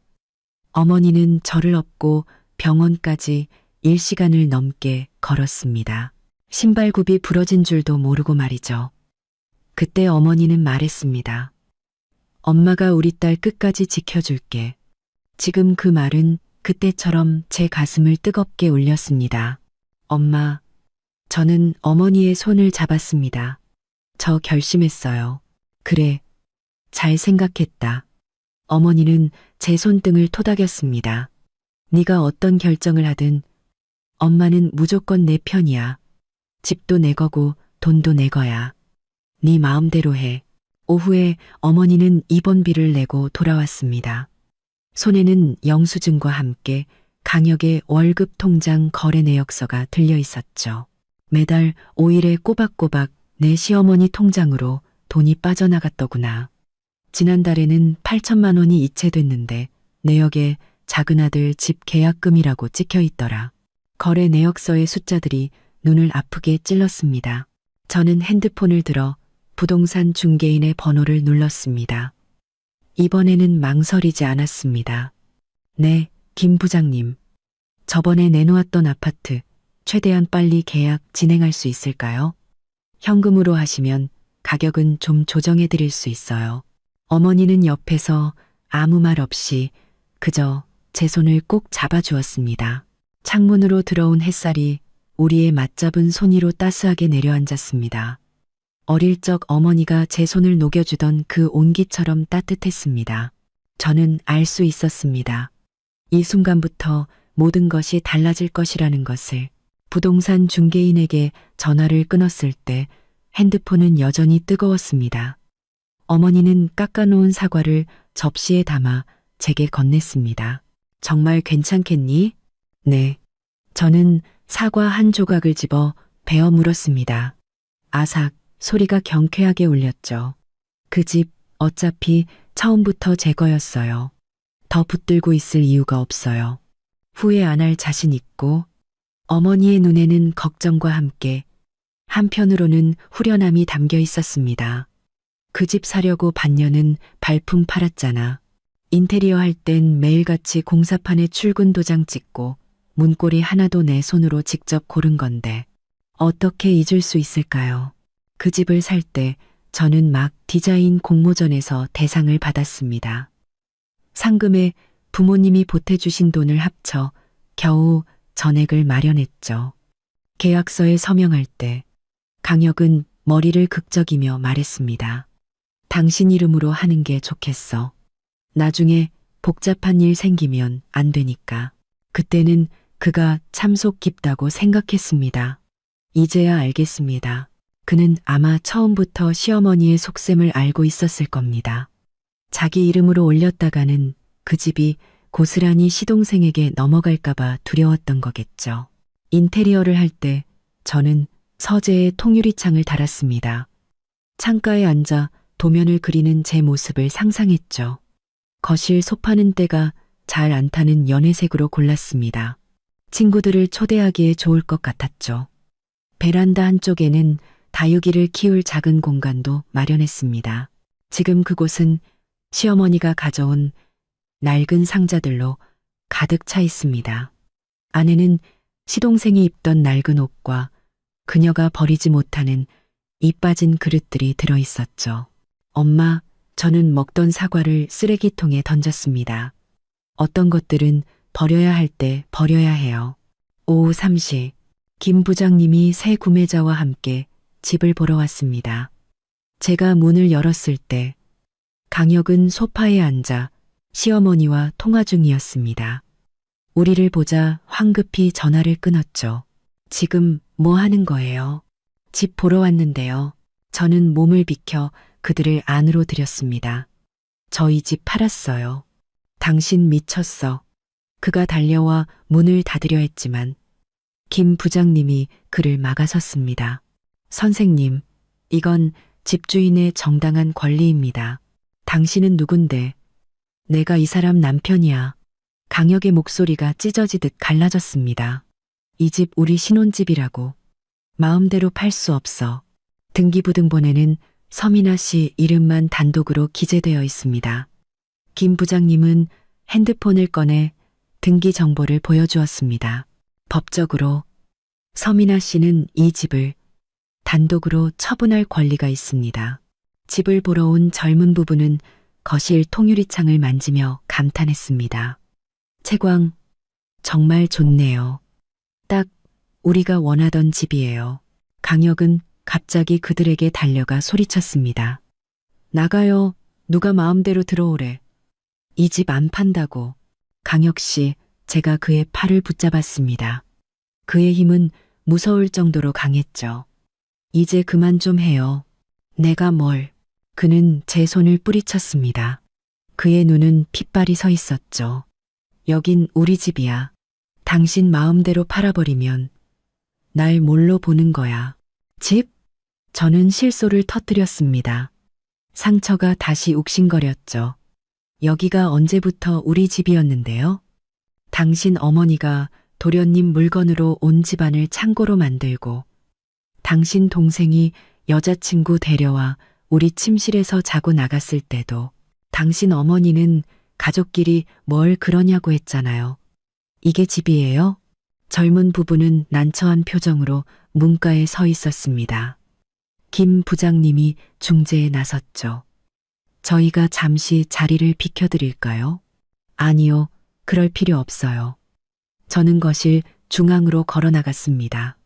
어머니는 저를 업고 병원까지 1시간을 넘게 걸었습니다. 신발굽이 부러진 줄도 모르고 말이죠. 그때 어머니는 말했습니다. 엄마가 우리 딸 끝까지 지켜줄게. 지금 그 말은 그때처럼 제 가슴을 뜨겁게 울렸습니다. 엄마, 저는 어머니의 손을 잡았습니다. 저 결심했어요. 그래, 잘 생각했다. 어머니는 제 손등을 토닥였습니다. 네가 어떤 결정을 하든 엄마는 무조건 내 편이야. 집도 내 거고 돈도 내 거야. 네 마음대로 해. 오후에 어머니는 입원비를 내고 돌아왔습니다. 손에는 영수증과 함께 강혁의 월급 통장 거래 내역서가 들려 있었죠. 매달 5일에 꼬박꼬박 내 시어머니 통장으로 돈이 빠져나갔더구나. 지난달에는 8천만 원이 이체됐는데 내역에 작은 아들 집 계약금이라고 찍혀 있더라. 거래 내역서의 숫자들이 눈을 아프게 찔렀습니다. 저는 핸드폰을 들어 부동산 중개인의 번호를 눌렀습니다. 이번에는 망설이지 않았습니다. 네, 김 부장님. 저번에 내놓았던 아파트 최대한 빨리 계약 진행할 수 있을까요? 현금으로 하시면 가격은 좀 조정해 드릴 수 있어요. 어머니는 옆에서 아무 말 없이 그저 제 손을 꼭 잡아주었습니다. 창문으로 들어온 햇살이 우리의 맞잡은 손 위로 따스하게 내려앉았습니다. 어릴 적 어머니가 제 손을 녹여주던 그 온기처럼 따뜻했습니다. 저는 알 수 있었습니다. 이 순간부터 모든 것이 달라질 것이라는 것을. 부동산 중개인에게 전화를 끊었을 때 핸드폰은 여전히 뜨거웠습니다. 어머니는 깎아놓은 사과를 접시에 담아 제게 건넸습니다. 정말 괜찮겠니? 네. 저는 사과 한 조각을 집어 베어 물었습니다. 아삭 소리가 경쾌하게 울렸죠. 그 집 어차피 처음부터 제 거였어요. 더 붙들고 있을 이유가 없어요. 후회 안 할 자신 있고 어머니의 눈에는 걱정과 함께 한편으로는 후련함이 담겨 있었습니다. 그 집 사려고 반년은 발품 팔았잖아. 인테리어 할 땐 매일같이 공사판에 출근 도장 찍고 문고리 하나도 내 손으로 직접 고른 건데 어떻게 잊을 수 있을까요? 그 집을 살 때 저는 막 디자인 공모전에서 대상을 받았습니다. 상금에 부모님이 보태주신 돈을 합쳐 겨우 전액을 마련했죠. 계약서에 서명할 때 강혁은 머리를 극적이며 말했습니다. 당신 이름으로 하는 게 좋겠어. 나중에 복잡한 일 생기면 안 되니까. 그때는 그가 참 속 깊다고 생각했습니다. 이제야 알겠습니다. 그는 아마 처음부터 시어머니의 속셈을 알고 있었을 겁니다. 자기 이름으로 올렸다가는 그 집이 고스란히 시동생에게 넘어갈까봐 두려웠던 거겠죠. 인테리어를 할 때 저는 서재에 통유리창을 달았습니다. 창가에 앉아 도면을 그리는 제 모습을 상상했죠. 거실 소파는 때가 잘 안 타는 연회색으로 골랐습니다. 친구들을 초대하기에 좋을 것 같았죠. 베란다 한쪽에는 다육이를 키울 작은 공간도 마련했습니다. 지금 그곳은 시어머니가 가져온 낡은 상자들로 가득 차 있습니다. 안에는 시동생이 입던 낡은 옷과 그녀가 버리지 못하는 이 빠진 그릇들이 들어 있었죠. 엄마, 저는 먹던 사과를 쓰레기통에 던졌습니다. 어떤 것들은 버려야 할 때 버려야 해요. 오후 3시, 김 부장님이 새 구매자와 함께 집을 보러 왔습니다. 제가 문을 열었을 때 강혁은 소파에 앉아 시어머니와 통화 중이었습니다. 우리를 보자 황급히 전화를 끊었죠. 지금 뭐 하는 거예요? 집 보러 왔는데요. 저는 몸을 비켜 그들을 안으로 들였습니다. 저희 집 팔았어요. 당신 미쳤어. 그가 달려와 문을 닫으려 했지만 김 부장님이 그를 막아섰습니다. 선생님, 이건 집주인의 정당한 권리입니다. 당신은 누군데? 내가 이 사람 남편이야. 강혁의 목소리가 찢어지듯 갈라졌습니다. 이 집 우리 신혼집이라고. 마음대로 팔 수 없어. 등기부등본에는 서민아 씨 이름만 단독으로 기재되어 있습니다. 김 부장님은 핸드폰을 꺼내 등기 정보를 보여주었습니다. 법적으로 서민아 씨는 이 집을 단독으로 처분할 권리가 있습니다. 집을 보러 온 젊은 부부는 거실 통유리창을 만지며 감탄했습니다. 채광, 정말 좋네요. 딱 우리가 원하던 집이에요. 강혁은 갑자기 그들에게 달려가 소리쳤습니다. 나가요. 누가 마음대로 들어오래. 이 집 안 판다고. 강혁 씨, 제가 그의 팔을 붙잡았습니다. 그의 힘은 무서울 정도로 강했죠. 이제 그만 좀 해요. 내가 뭘. 그는 제 손을 뿌리쳤습니다. 그의 눈은 핏발이 서 있었죠. 여긴 우리 집이야. 당신 마음대로 팔아버리면 날 뭘로 보는 거야. 집? 저는 실소를 터뜨렸습니다. 상처가 다시 욱신거렸죠. 여기가 언제부터 우리 집이었는데요? 당신 어머니가 도련님 물건으로 온 집안을 창고로 만들고 당신 동생이 여자친구 데려와 우리 침실에서 자고 나갔을 때도 당신 어머니는 가족끼리 뭘 그러냐고 했잖아요. 이게 집이에요? 젊은 부부는 난처한 표정으로 문가에 서 있었습니다. 김 부장님이 중재에 나섰죠. 저희가 잠시 자리를 비켜드릴까요? 아니요, 그럴 필요 없어요. 저는 거실 중앙으로 걸어 나갔습니다.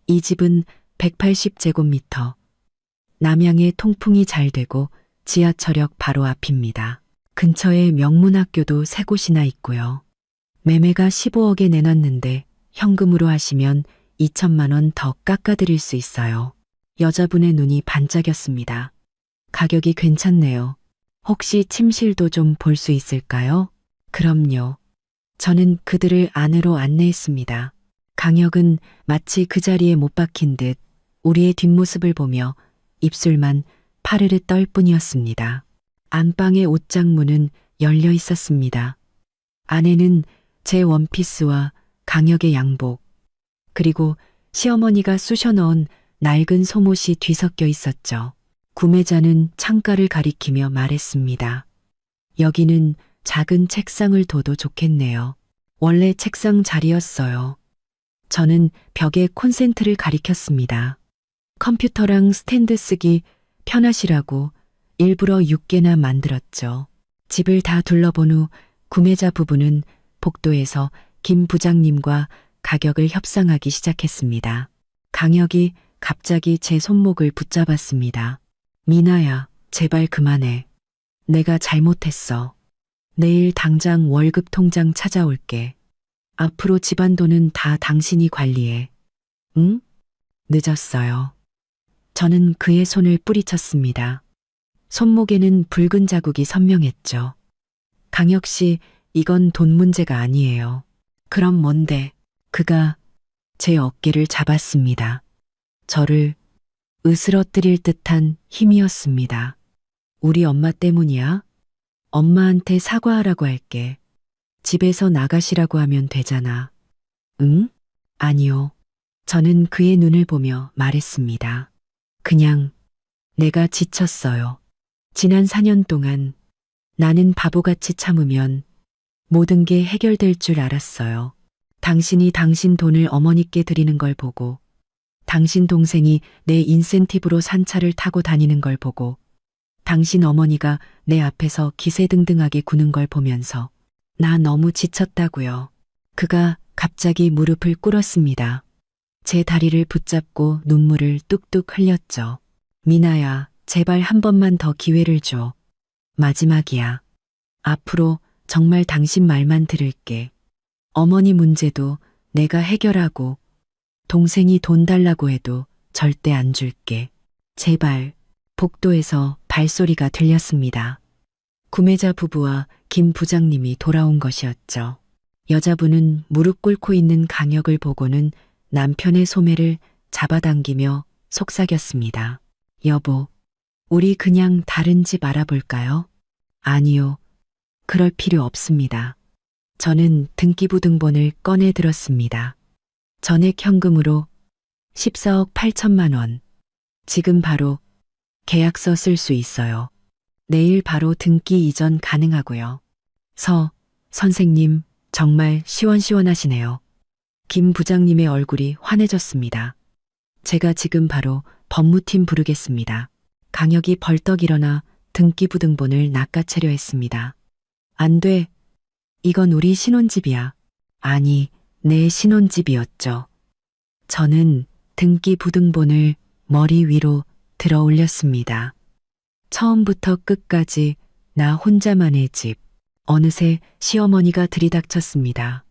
이 집은 180제곱미터. 남양의 통풍이 잘 되고 지하철역 바로 앞입니다. 근처에 명문학교도 3곳이나 있고요. 매매가 15억에 내놨는데 현금으로 하시면 2천만 원 더 깎아드릴 수 있어요. 여자분의 눈이 반짝였습니다. 가격이 괜찮네요. 혹시 침실도 좀 볼 수 있을까요? 그럼요. 저는 그들을 안으로 안내했습니다. 강혁은 마치 그 자리에 못 박힌 듯 우리의 뒷모습을 보며 입술만 파르르 떨 뿐이었습니다. 안방의 옷장 문은 열려 있었습니다. 안에는 제 원피스와 강혁의 양복, 그리고 시어머니가 쑤셔 넣은 낡은 속옷이 뒤섞여 있었죠. 구매자는 창가를 가리키며 말했습니다. 여기는 작은 책상을 둬도 좋겠네요. 원래 책상 자리였어요. 저는 벽에 콘센트를 가리켰습니다. 컴퓨터랑 스탠드 쓰기 편하시라고 일부러 6개나 만들었죠. 집을 다 둘러본 후 구매자 부부는 복도에서 김 부장님과 가격을 협상하기 시작했습니다. 강혁이 갑자기 제 손목을 붙잡았습니다. 미나야, 제발 그만해. 내가 잘못했어. 내일 당장 월급 통장 찾아올게. 앞으로 집안 돈은 다 당신이 관리해. 응? 늦었어요. 저는 그의 손을 뿌리쳤습니다. 손목에는 붉은 자국이 선명했죠. 강혁 씨, 이건 돈 문제가 아니에요. 그럼 뭔데? 그가 제 어깨를 잡았습니다. 저를 으스러뜨릴 듯한 힘이었습니다. 우리 엄마 때문이야? 엄마한테 사과하라고 할게. 집에서 나가시라고 하면 되잖아. 응? 아니요. 저는 그의 눈을 보며 말했습니다. 그냥 내가 지쳤어요. 지난 4년 동안 나는 바보같이 참으면 모든 게 해결될 줄 알았어요. 당신이 당신 돈을 어머니께 드리는 걸 보고, 당신 동생이 내 인센티브로 산 차를 타고 다니는 걸 보고, 당신 어머니가 내 앞에서 기세등등하게 구는 걸 보면서 나 너무 지쳤다고요. 그가 갑자기 무릎을 꿇었습니다. 제 다리를 붙잡고 눈물을 뚝뚝 흘렸죠. 미나야, 제발 한 번만 더 기회를 줘. 마지막이야. 앞으로 정말 당신 말만 들을게. 어머니 문제도 내가 해결하고 동생이 돈 달라고 해도 절대 안 줄게. 제발. 복도에서 발소리가 들렸습니다. 구매자 부부와 김 부장님이 돌아온 것이었죠. 여자분은 무릎 꿇고 있는 강혁을 보고는 남편의 소매를 잡아당기며 속삭였습니다. 여보, 우리 그냥 다른 집 알아볼까요? 아니요. 그럴 필요 없습니다. 저는 등기부등본을 꺼내 들었습니다. 전액 현금으로 14억 8천만 원. 지금 바로 계약서 쓸 수 있어요. 내일 바로 등기 이전 가능하고요. 선생님, 정말 시원시원하시네요. 김 부장님의 얼굴이 환해졌습니다. 제가 지금 바로 법무팀 부르겠습니다. 강혁이 벌떡 일어나 등기부등본을 낚아채려 했습니다. 안 돼. 이건 우리 신혼집이야. 아니, 내 신혼집이었죠. 저는 등기부등본을 머리 위로 들어 올렸습니다. 처음부터 끝까지 나 혼자만의 집. 어느새 시어머니가 들이닥쳤습니다.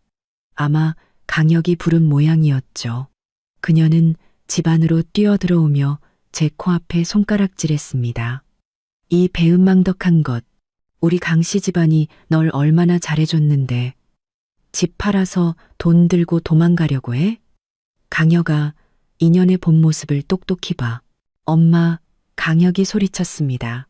아마 강혁이 부른 모양이었죠. 그녀는 집 안으로 뛰어들어오며 제 코앞에 손가락질했습니다. 이 배은망덕한 것. 우리 강씨 집안이 널 얼마나 잘해줬는데 집 팔아서 돈 들고 도망가려고 해? 강혁아, 인연의 본 모습을 똑똑히 봐. 엄마, 강혁이 소리쳤습니다.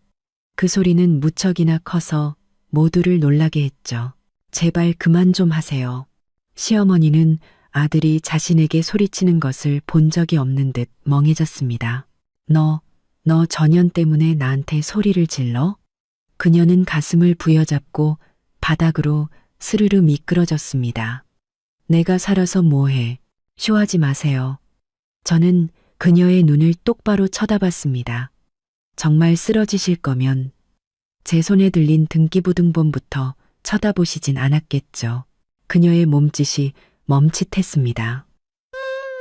그 소리는 무척이나 커서 모두를 놀라게 했죠. 제발 그만 좀 하세요. 시어머니는 아들이 자신에게 소리치는 것을 본 적이 없는 듯 멍해졌습니다. 너 전현 때문에 나한테 소리를 질러? 그녀는 가슴을 부여잡고 바닥으로 스르르 미끄러졌습니다. 내가 살아서 뭐해. 쇼하지 마세요. 저는 그녀의 눈을 똑바로 쳐다봤습니다. 정말 쓰러지실 거면 제 손에 들린 등기부등본부터 쳐다보시진 않았겠죠. 그녀의 몸짓이 멈칫했습니다.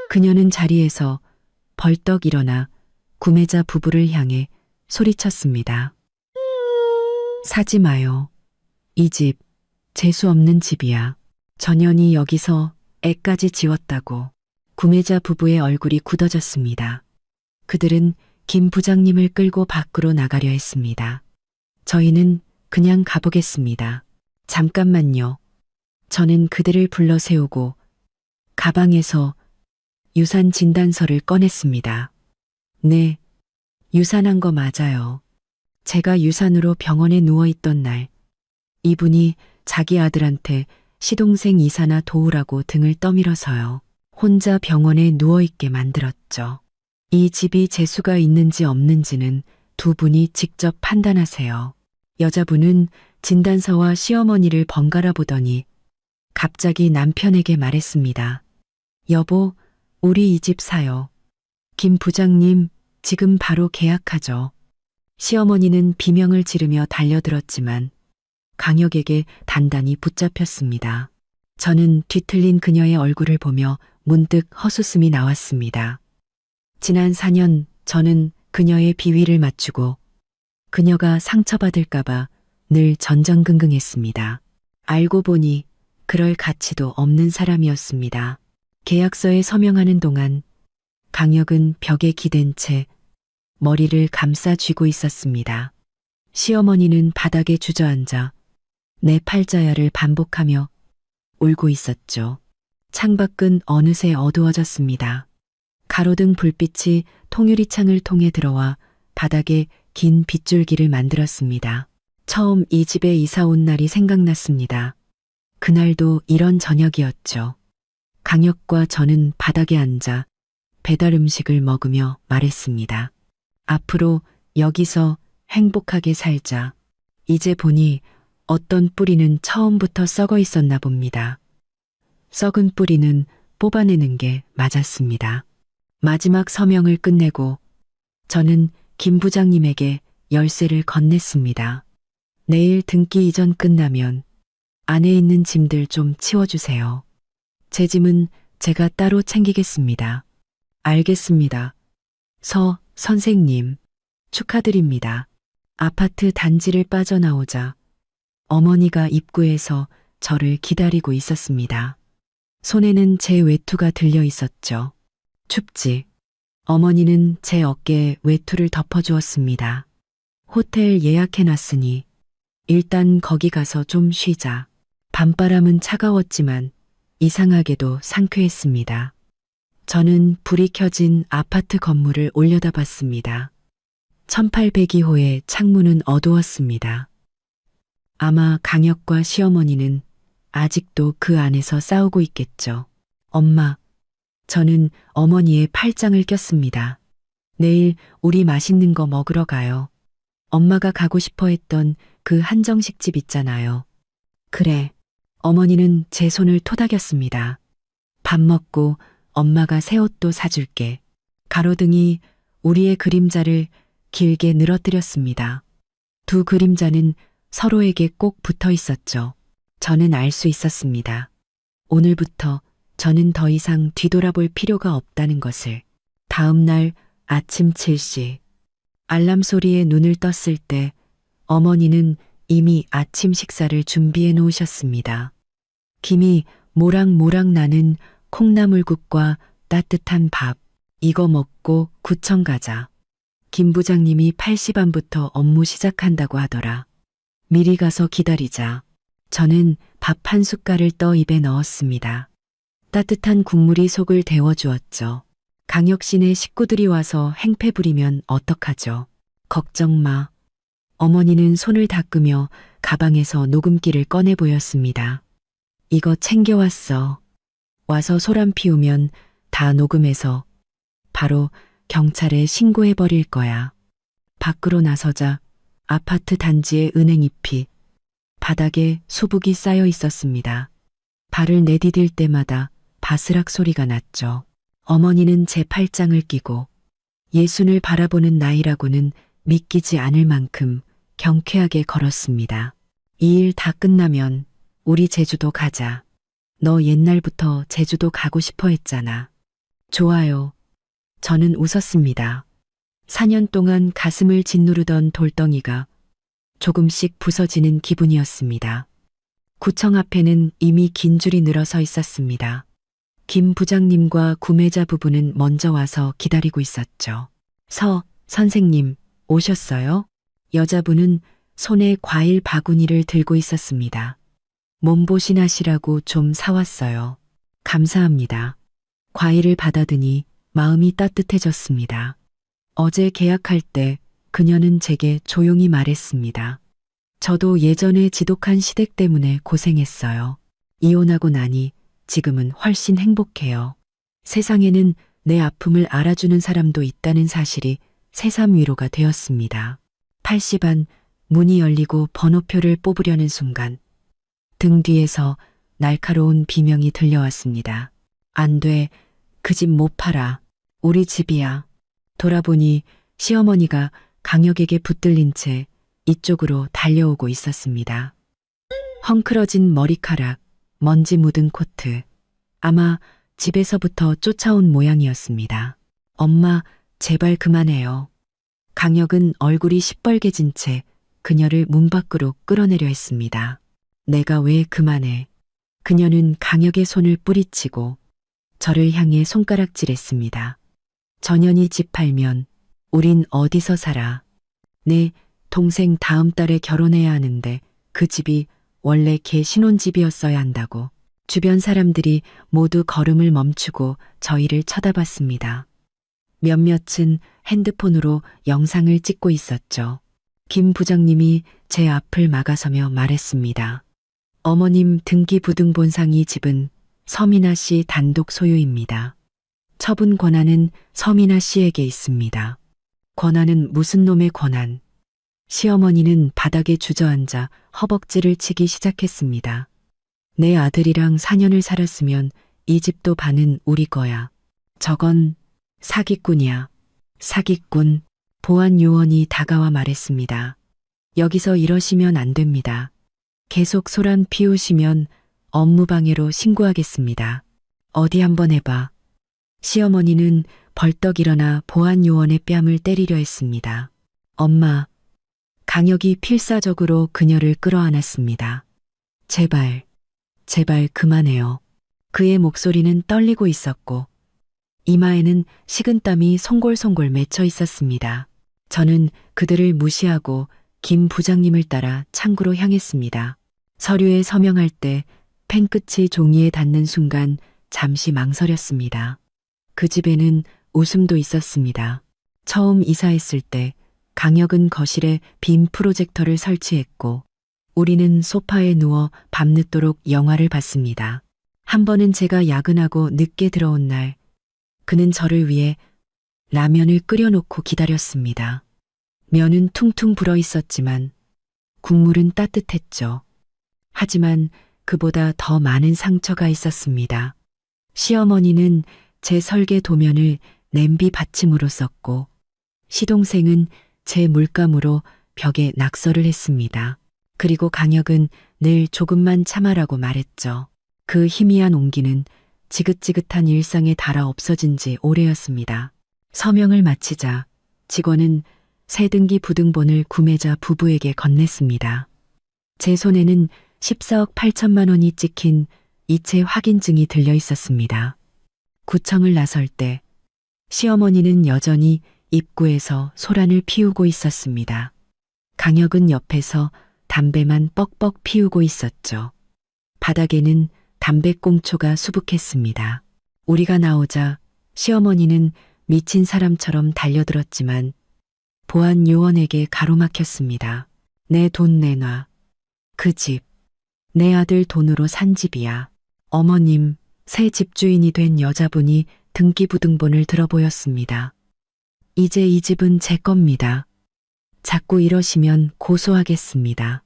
그녀는 자리에서 벌떡 일어나 구매자 부부를 향해 소리쳤습니다. 사지 마요. 이 집, 재수 없는 집이야. 전현이 여기서 애까지 지웠다고. 구매자 부부의 얼굴이 굳어졌습니다. 그들은 김 부장님을 끌고 밖으로 나가려 했습니다. 저희는 그냥 가보겠습니다. 잠깐만요. 저는 그들을 불러 세우고 가방에서 유산 진단서를 꺼냈습니다. 네, 유산한 거 맞아요. 제가 유산으로 병원에 누워있던 날, 이분이 자기 아들한테 시동생 이사나 도우라고 등을 떠밀어서요. 혼자 병원에 누워있게 만들었죠. 이 집이 재수가 있는지 없는지는 두 분이 직접 판단하세요. 여자분은 진단서와 시어머니를 번갈아 보더니 갑자기 남편에게 말했습니다. 여보, 우리 이 집 사요. 김 부장님, 지금 바로 계약하죠. 시어머니는 비명을 지르며 달려들었지만 강혁에게 단단히 붙잡혔습니다. 저는 뒤틀린 그녀의 얼굴을 보며 문득 헛웃음이 나왔습니다. 지난 4년 저는 그녀의 비위를 맞추고 그녀가 상처받을까봐 늘 전전긍긍했습니다. 알고 보니 그럴 가치도 없는 사람이었습니다. 계약서에 서명하는 동안 강혁은 벽에 기댄 채 머리를 감싸 쥐고 있었습니다. 시어머니는 바닥에 주저앉아 내 팔자야를 반복하며 울고 있었죠. 창밖은 어느새 어두워졌습니다. 가로등 불빛이 통유리창을 통해 들어와 바닥에 긴 빗줄기를 만들었습니다. 처음 이 집에 이사 온 날이 생각났습니다. 그날도 이런 저녁이었죠. 강혁과 저는 바닥에 앉아 배달 음식을 먹으며 말했습니다. 앞으로 여기서 행복하게 살자. 이제 보니 어떤 뿌리는 처음부터 썩어 있었나 봅니다. 썩은 뿌리는 뽑아내는 게 맞았습니다. 마지막 서명을 끝내고 저는 김 부장님에게 열쇠를 건넸습니다. 내일 등기 이전 끝나면 안에 있는 짐들 좀 치워주세요. 제 짐은 제가 따로 챙기겠습니다. 알겠습니다. 서 선생님, 축하드립니다. 아파트 단지를 빠져나오자 어머니가 입구에서 저를 기다리고 있었습니다. 손에는 제 외투가 들려 있었죠. 춥지? 어머니는 제 어깨에 외투를 덮어주었습니다. 호텔 예약해놨으니 일단 거기 가서 좀 쉬자. 밤바람은 차가웠지만 이상하게도 상쾌했습니다. 저는 불이 켜진 아파트 건물을 올려다봤습니다. 1802호의 창문은 어두웠습니다. 아마 강혁과 시어머니는 아직도 그 안에서 싸우고 있겠죠. 엄마, 저는 어머니의 팔짱을 꼈습니다. 내일 우리 맛있는 거 먹으러 가요. 엄마가 가고 싶어 했던 그 한정식집 있잖아요. 그래. 어머니는 제 손을 토닥였습니다. 밥 먹고 엄마가 새 옷도 사줄게. 가로등이 우리의 그림자를 길게 늘어뜨렸습니다. 두 그림자는 서로에게 꼭 붙어 있었죠. 저는 알 수 있었습니다. 오늘부터 저는 더 이상 뒤돌아볼 필요가 없다는 것을. 다음 날 아침 7시 알람 소리에 눈을 떴을 때 어머니는 이미 아침 식사를 준비해 놓으셨습니다. 김이 모락모락 나는 콩나물국과 따뜻한 밥, 이거 먹고 구청 가자. 김 부장님이 8시 반부터 업무 시작한다고 하더라. 미리 가서 기다리자. 저는 밥 한 숟갈을 떠 입에 넣었습니다. 따뜻한 국물이 속을 데워주었죠. 강혁 씨네 식구들이 와서 행패 부리면 어떡하죠? 걱정 마. 어머니는 손을 닦으며 가방에서 녹음기를 꺼내 보였습니다. 이거 챙겨왔어. 와서 소란 피우면 다 녹음해서 바로 경찰에 신고해버릴 거야. 밖으로 나서자 아파트 단지의 은행잎이 바닥에 수북이 쌓여 있었습니다. 발을 내디딜 때마다 바스락 소리가 났죠. 어머니는 제 팔짱을 끼고 예순을 바라보는 나이라고는 믿기지 않을 만큼 경쾌하게 걸었습니다. 이 일 다 끝나면 우리 제주도 가자. 너 옛날부터 제주도 가고 싶어 했잖아. 좋아요. 저는 웃었습니다. 4년 동안 가슴을 짓누르던 돌덩이가 조금씩 부서지는 기분이었습니다. 구청 앞에는 이미 긴 줄이 늘어서 있었습니다. 김 부장님과 구매자 부부는 먼저 와서 기다리고 있었죠. 서 선생님 오셨어요? 여자분은 손에 과일 바구니를 들고 있었습니다. 몸보신하시라고 좀 사왔어요. 감사합니다. 과일을 받아드니 마음이 따뜻해졌습니다. 어제 계약할 때 그녀는 제게 조용히 말했습니다. 저도 예전에 지독한 시댁 때문에 고생했어요. 이혼하고 나니 지금은 훨씬 행복해요. 세상에는 내 아픔을 알아주는 사람도 있다는 사실이 새삼 위로가 되었습니다. 8시 반 문이 열리고 번호표를 뽑으려는 순간 등 뒤에서 날카로운 비명이 들려왔습니다. 안 돼. 그 집 못 팔아. 우리 집이야. 돌아보니 시어머니가 강혁에게 붙들린 채 이쪽으로 달려오고 있었습니다. 헝클어진 머리카락, 먼지 묻은 코트. 아마 집에서부터 쫓아온 모양이었습니다. 엄마, 제발 그만해요. 강혁은 얼굴이 시뻘개진 채 그녀를 문 밖으로 끌어내려 했습니다. 내가 왜 그만해. 그녀는 강혁의 손을 뿌리치고 저를 향해 손가락질했습니다. 전현이 집 팔면 우린 어디서 살아. 내 동생 다음 달에 결혼해야 하는데 그 집이 원래 걔 신혼집이었어야 한다고. 주변 사람들이 모두 걸음을 멈추고 저희를 쳐다봤습니다. 몇몇은 핸드폰으로 영상을 찍고 있었죠. 김 부장님이 제 앞을 막아서며 말했습니다. 어머님 등기부등본상 이 집은 서민아 씨 단독 소유입니다. 처분 권한은 서민아 씨에게 있습니다. 권한은 무슨 놈의 권한? 시어머니는 바닥에 주저앉아 허벅지를 치기 시작했습니다. 내 아들이랑 4년을 살았으면 이 집도 반은 우리 거야. 저건 사기꾼이야. 사기꾼. 보안 요원이 다가와 말했습니다. 여기서 이러시면 안 됩니다. 계속 소란 피우시면 업무방해로 신고하겠습니다. 어디 한번 해봐. 시어머니는 벌떡 일어나 보안 요원의 뺨을 때리려 했습니다. 엄마. 강혁이 필사적으로 그녀를 끌어안았습니다. 제발, 제발 그만해요. 그의 목소리는 떨리고 있었고 이마에는 식은땀이 송골송골 맺혀 있었습니다. 저는 그들을 무시하고 김 부장님을 따라 창구로 향했습니다. 서류에 서명할 때 펜끝이 종이에 닿는 순간 잠시 망설였습니다. 그 집에는 웃음도 있었습니다. 처음 이사했을 때 강혁은 거실에 빔 프로젝터를 설치했고 우리는 소파에 누워 밤늦도록 영화를 봤습니다. 한 번은 제가 야근하고 늦게 들어온 날 그는 저를 위해 라면을 끓여놓고 기다렸습니다. 면은 퉁퉁 불어 있었지만 국물은 따뜻했죠. 하지만 그보다 더 많은 상처가 있었습니다. 시어머니는 제 설계 도면을 냄비 받침으로 썼고 시동생은 제 물감으로 벽에 낙서를 했습니다. 그리고 강혁은 늘 조금만 참아라고 말했죠. 그 희미한 온기는 지긋지긋한 일상에 닳아 없어진 지 오래였습니다. 서명을 마치자 직원은 새 등기 부등본을 구매자 부부에게 건넸습니다. 제 손에는 14억 8천만 원이 찍힌 이체 확인증이 들려 있었습니다. 구청을 나설 때 시어머니는 여전히 입구에서 소란을 피우고 있었습니다. 강혁은 옆에서 담배만 뻑뻑 피우고 있었죠. 바닥에는 담배꽁초가 수북했습니다. 우리가 나오자 시어머니는 미친 사람처럼 달려들었지만 보안 요원에게 가로막혔습니다. 내 돈 내놔. 그 집. 내 아들 돈으로 산 집이야. 어머님, 새 집주인이 된 여자분이 등기부등본을 들어보였습니다. 이제 이 집은 제 겁니다. 자꾸 이러시면 고소하겠습니다.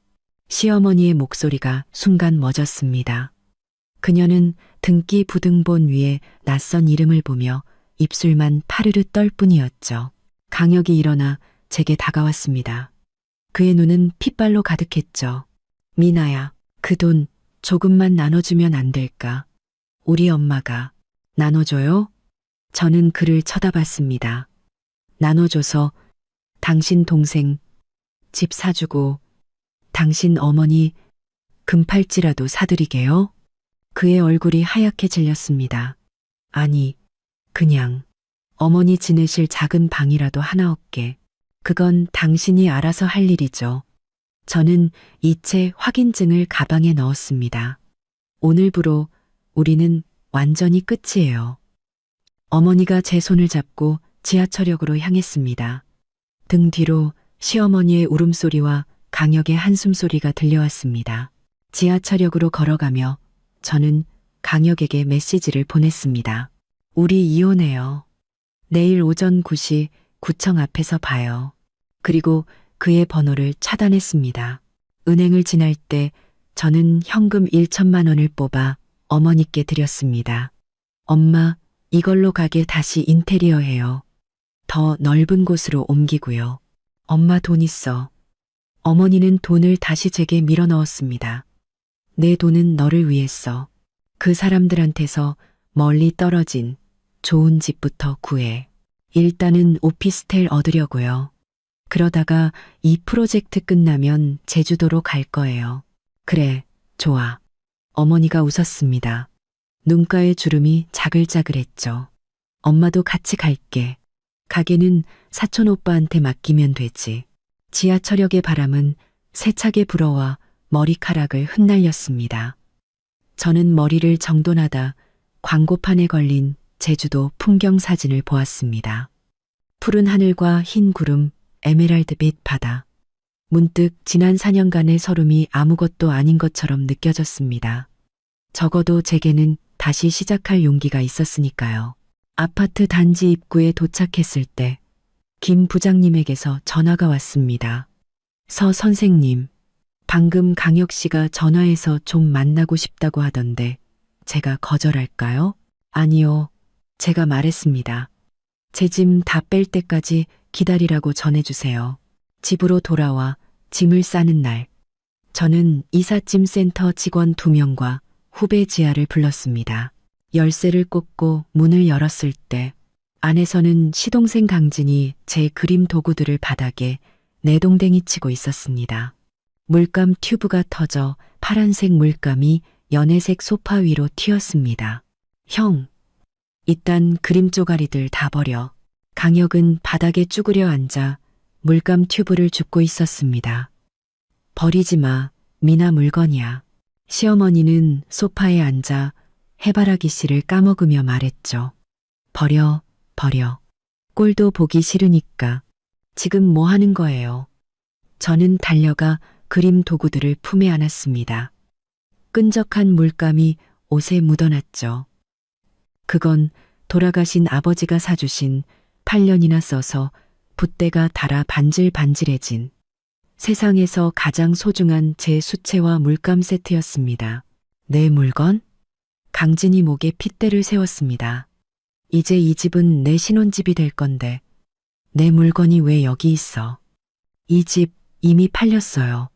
시어머니의 목소리가 순간 멎었습니다. 그녀는 등기부등본 위에 낯선 이름을 보며 입술만 파르르 떨 뿐이었죠. 강혁이 일어나 제게 다가왔습니다. 그의 눈은 핏발로 가득했죠. 미나야, 그 돈 조금만 나눠주면 안 될까? 우리 엄마가. 나눠줘요? 저는 그를 쳐다봤습니다. 나눠줘서 당신 동생 집 사주고 당신 어머니 금팔찌라도 사드리게요? 그의 얼굴이 하얗게 질렸습니다. 아니, 그냥 어머니 지내실 작은 방이라도 하나 얻게. 그건 당신이 알아서 할 일이죠. 저는 이체 확인증을 가방에 넣었습니다. 오늘부로 우리는 완전히 끝이에요. 어머니가 제 손을 잡고 지하철역으로 향했습니다. 등 뒤로 시어머니의 울음소리와 강혁의 한숨소리가 들려왔습니다. 지하철역으로 걸어가며 저는 강혁에게 메시지를 보냈습니다. 우리 이혼해요. 내일 오전 9시 구청 앞에서 봐요. 그리고 그의 번호를 차단했습니다. 은행을 지날 때 저는 현금 1천만 원을 뽑아 어머니께 드렸습니다. 엄마, 이걸로 가게 다시 인테리어 해요. 더 넓은 곳으로 옮기고요. 엄마 돈 있어. 어머니는 돈을 다시 제게 밀어 넣었습니다. 내 돈은 너를 위해 써. 그 사람들한테서 멀리 떨어진 좋은 집부터 구해. 일단은 오피스텔 얻으려고요. 그러다가 이 프로젝트 끝나면 제주도로 갈 거예요. 그래, 좋아. 어머니가 웃었습니다. 눈가의 주름이 자글자글했죠. 엄마도 같이 갈게. 가게는 사촌 오빠한테 맡기면 되지. 지하철역의 바람은 세차게 불어와 머리카락을 흩날렸습니다. 저는 머리를 정돈하다 광고판에 걸린 제주도 풍경 사진을 보았습니다. 푸른 하늘과 흰 구름, 에메랄드빛 바다. 문득 지난 4년간의 서름이 아무것도 아닌 것처럼 느껴졌습니다. 적어도 제게는 다시 시작할 용기가 있었으니까요. 아파트 단지 입구에 도착했을 때 김 부장님에게서 전화가 왔습니다. 서 선생님, 방금 강혁 씨가 전화해서 좀 만나고 싶다고 하던데 제가 거절할까요? 아니요. 제가 말했습니다. 제 짐 다 뺄 때까지 기다리라고 전해주세요. 집으로 돌아와 짐을 싸는 날, 저는 이삿짐 센터 직원 2명과 후배 지아를 불렀습니다. 열쇠를 꽂고 문을 열었을 때 안에서는 시동생 강진이 제 그림 도구들을 바닥에 내동댕이 치고 있었습니다. 물감 튜브가 터져 파란색 물감이 연회색 소파 위로 튀었습니다. 형, 이딴 그림 쪼가리들 다 버려. 강혁은 바닥에 쭈그려 앉아 물감 튜브를 줍고 있었습니다. 버리지 마. 미나 물건이야. 시어머니는 소파에 앉아 해바라기 씨를 까먹으며 말했죠. 버려, 버려. 꼴도 보기 싫으니까. 지금 뭐 하는 거예요? 저는 달려가 그림 도구들을 품에 안았습니다. 끈적한 물감이 옷에 묻어났죠. 그건 돌아가신 아버지가 사주신 8년이나 써서 붓대가 닳아 반질반질해진 세상에서 가장 소중한 제 수채화 물감 세트였습니다. 내 물건? 강진이 목에 핏대를 세웠습니다. 이제 이 집은 내 신혼집이 될 건데 내 물건이 왜 여기 있어? 이 집 이미 팔렸어요.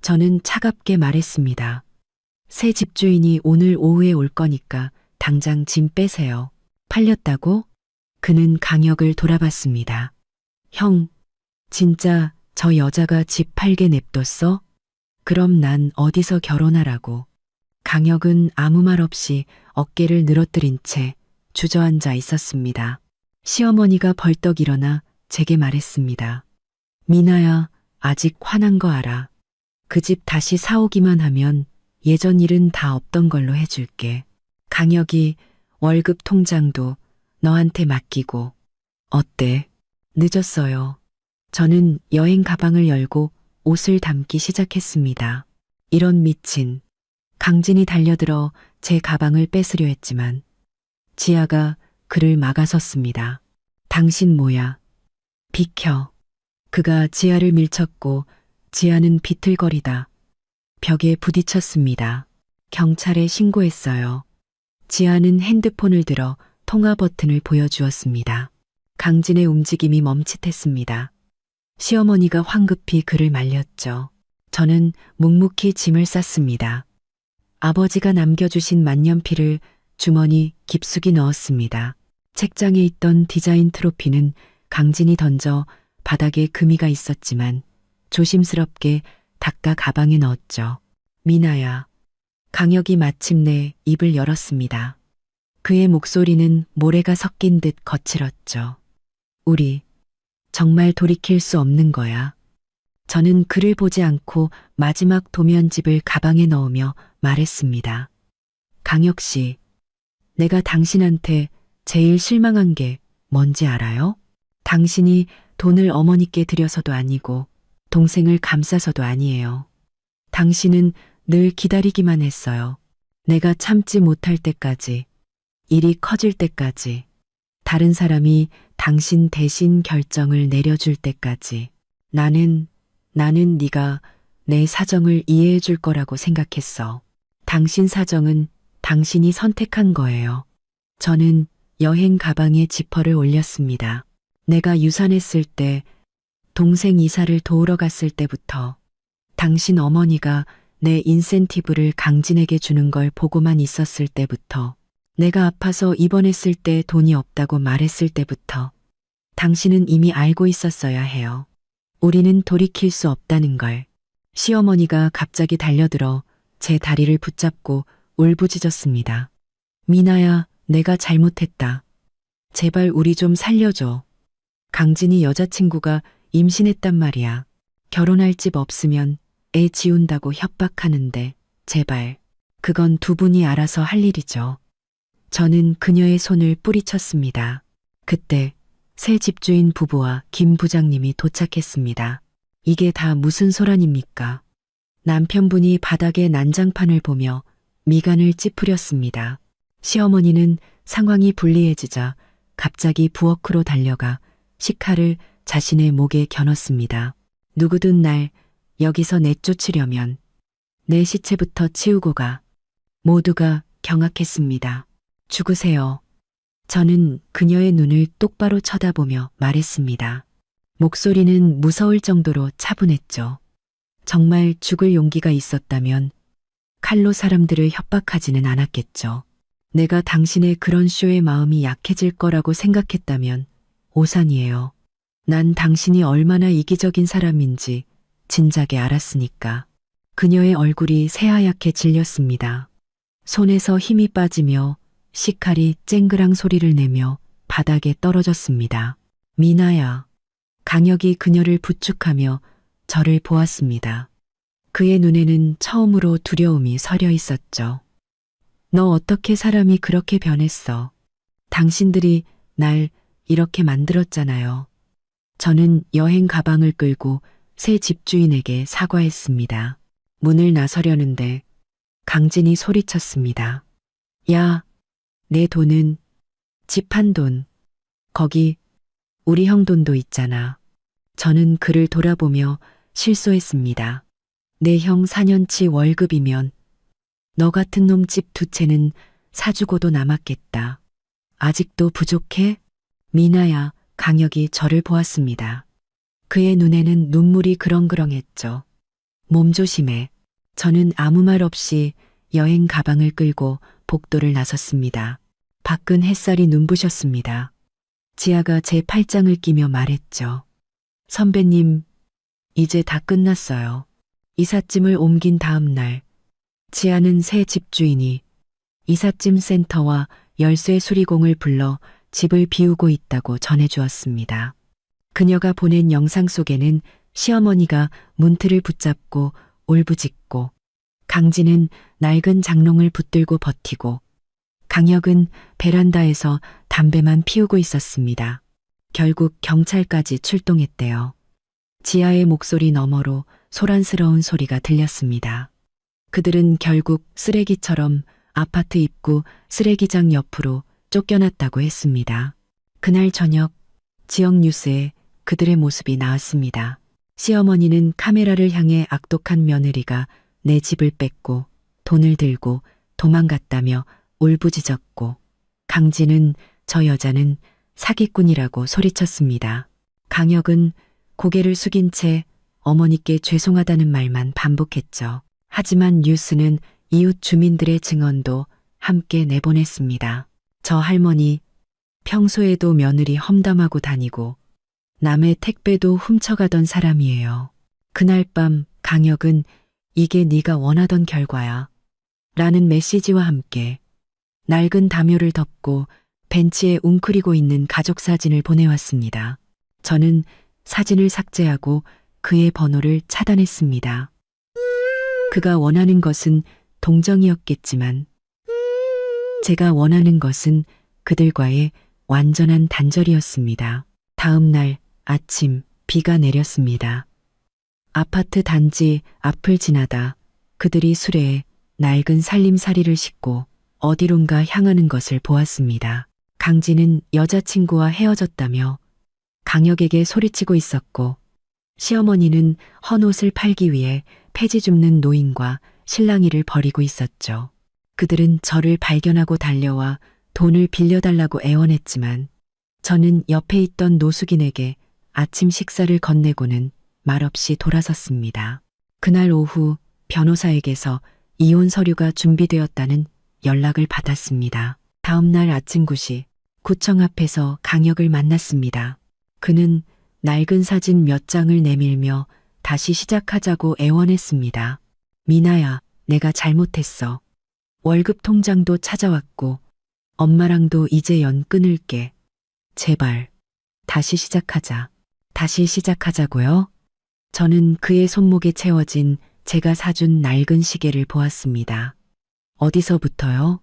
저는 차갑게 말했습니다. 새 집주인이 오늘 오후에 올 거니까 당장 짐 빼세요. 팔렸다고? 그는 강혁을 돌아봤습니다. 형, 진짜 저 여자가 집 팔게 냅뒀어? 그럼 난 어디서 결혼하라고. 강혁은 아무 말 없이 어깨를 늘어뜨린 채 주저앉아 있었습니다. 시어머니가 벌떡 일어나 제게 말했습니다. 미나야, 아직 화난 거 알아. 그 집 다시 사오기만 하면 예전 일은 다 없던 걸로 해줄게. 강혁이 월급 통장도 너한테 맡기고. 어때? 늦었어요. 저는 여행 가방을 열고 옷을 담기 시작했습니다. 이런 미친. 강진이 달려들어 제 가방을 뺏으려 했지만 지아가 그를 막아섰습니다. 당신 뭐야? 비켜. 그가 지아를 밀쳤고 지아는 비틀거리다 벽에 부딪혔습니다. 경찰에 신고했어요. 지아는 핸드폰을 들어 통화 버튼을 보여주었습니다. 강진의 움직임이 멈칫했습니다. 시어머니가 황급히 그를 말렸죠. 저는 묵묵히 짐을 쌌습니다. 아버지가 남겨주신 만년필을 주머니 깊숙이 넣었습니다. 책장에 있던 디자인 트로피는 강진이 던져 바닥에 금이가 있었지만 조심스럽게 닦아 가방에 넣었죠. 미나야. 강혁이 마침내 입을 열었습니다. 그의 목소리는 모래가 섞인 듯 거칠었죠. 우리 정말 돌이킬 수 없는 거야. 저는 그를 보지 않고 마지막 도면집을 가방에 넣으며 말했습니다. 강혁 씨, 내가 당신한테 제일 실망한 게 뭔지 알아요? 당신이 돈을 어머니께 드려서도 아니고 동생을 감싸서도 아니에요. 당신은 늘 기다리기만 했어요. 내가 참지 못할 때까지, 일이 커질 때까지, 다른 사람이 당신 대신 결정을 내려줄 때까지. 나는 네가 내 사정을 이해해 줄 거라고 생각했어. 당신 사정은 당신이 선택한 거예요. 저는 여행 가방에 지퍼를 올렸습니다. 내가 유산했을 때, 동생 이사를 도우러 갔을 때부터 당신 어머니가 내 인센티브를 강진에게 주는 걸 보고만 있었을 때부터, 내가 아파서 입원했을 때 돈이 없다고 말했을 때부터 당신은 이미 알고 있었어야 해요. 우리는 돌이킬 수 없다는 걸. 시어머니가 갑자기 달려들어 제 다리를 붙잡고 울부짖었습니다. 미나야, 내가 잘못했다. 제발 우리 좀 살려줘. 강진이 여자친구가 임신했단 말이야. 결혼할 집 없으면 애 지운다고 협박하는데 제발. 그건 두 분이 알아서 할 일이죠. 저는 그녀의 손을 뿌리쳤습니다. 그때 새 집주인 부부와 김 부장님이 도착했습니다. 이게 다 무슨 소란입니까? 남편분이 바닥에 난장판을 보며 미간을 찌푸렸습니다. 시어머니는 상황이 불리해지자 갑자기 부엌으로 달려가 식칼을 자신의 목에 겨눴습니다. 누구든 날 여기서 내쫓으려면 내 시체부터 치우고 가. 모두가 경악했습니다. 죽으세요. 저는 그녀의 눈을 똑바로 쳐다보며 말했습니다. 목소리는 무서울 정도로 차분했죠. 정말 죽을 용기가 있었다면 칼로 사람들을 협박하지는 않았겠죠. 내가 당신의 그런 쇼에 마음이 약해질 거라고 생각했다면 오산이에요. 난 당신이 얼마나 이기적인 사람인지 진작에 알았으니까. 그녀의 얼굴이 새하얗게 질렸습니다. 손에서 힘이 빠지며 식칼이 쨍그랑 소리를 내며 바닥에 떨어졌습니다. 미나야. 강혁이 그녀를 부축하며 저를 보았습니다. 그의 눈에는 처음으로 두려움이 서려 있었죠. 너 어떻게 사람이 그렇게 변했어? 당신들이 날 이렇게 만들었잖아요. 저는 여행 가방을 끌고 새 집주인에게 사과했습니다. 문을 나서려는데 강진이 소리쳤습니다. 야, 내 돈은 집 한 돈, 거기 우리 형 돈도 있잖아. 저는 그를 돌아보며 실소했습니다. 내 형 4년치 월급이면 너 같은 놈 집 두 채는 사주고도 남았겠다. 아직도 부족해? 미나야, 강혁이 저를 보았습니다. 그의 눈에는 눈물이 그렁그렁했죠. 몸조심해. 저는 아무 말 없이 여행 가방을 끌고 복도를 나섰습니다. 밖은 햇살이 눈부셨습니다. 지아가 제 팔짱을 끼며 말했죠. 선배님, 이제 다 끝났어요. 이삿짐을 옮긴 다음 날, 지아는 새 집주인이 이삿짐 센터와 열쇠 수리공을 불러 집을 비우고 있다고 전해주었습니다. 그녀가 보낸 영상 속에는 시어머니가 문틀을 붙잡고 울부짖고, 강진은 낡은 장롱을 붙들고 버티고, 강혁은 베란다에서 담배만 피우고 있었습니다. 결국 경찰까지 출동했대요. 지아의 목소리 너머로 소란스러운 소리가 들렸습니다. 그들은 결국 쓰레기처럼 아파트 입구 쓰레기장 옆으로 쫓겨났다고 했습니다. 그날 저녁 지역 뉴스에 그들의 모습이 나왔습니다. 시어머니는 카메라를 향해 악독한 며느리가 내 집을 뺏고 돈을 들고 도망갔다며 울부짖었고, 강진은 저 여자는 사기꾼이라고 소리쳤습니다. 강혁은 고개를 숙인 채 어머니께 죄송하다는 말만 반복했죠. 하지만 뉴스는 이웃 주민들의 증언도 함께 내보냈습니다. 저 할머니 평소에도 며느리 험담하고 다니고 남의 택배도 훔쳐가던 사람이에요. 그날 밤 강혁은 이게 네가 원하던 결과야 라는 메시지와 함께 낡은 담요를 덮고 벤치에 웅크리고 있는 가족 사진을 보내왔습니다. 저는 사진을 삭제하고 그의 번호를 차단했습니다. 그가 원하는 것은 동정이었겠지만 제가 원하는 것은 그들과의 완전한 단절이었습니다. 다음 날 아침 비가 내렸습니다. 아파트 단지 앞을 지나다 그들이 수레에 낡은 살림살이를 싣고 어디론가 향하는 것을 보았습니다. 강진은 여자친구와 헤어졌다며 강혁에게 소리치고 있었고 시어머니는 헌옷을 팔기 위해 폐지 줍는 노인과 실랑이를 벌이고 있었죠. 그들은 저를 발견하고 달려와 돈을 빌려달라고 애원했지만 저는 옆에 있던 노숙인에게 아침 식사를 건네고는 말없이 돌아섰습니다. 그날 오후 변호사에게서 이혼 서류가 준비되었다는 연락을 받았습니다. 다음 날 아침 9시 구청 앞에서 강혁을 만났습니다. 그는 낡은 사진 몇 장을 내밀며 다시 시작하자고 애원했습니다. 미나야, 내가 잘못했어. 월급 통장도 찾아왔고 엄마랑도 이제 연 끊을게. 제발 다시 시작하자. 다시 시작하자고요? 저는 그의 손목에 채워진 제가 사준 낡은 시계를 보았습니다. 어디서부터요?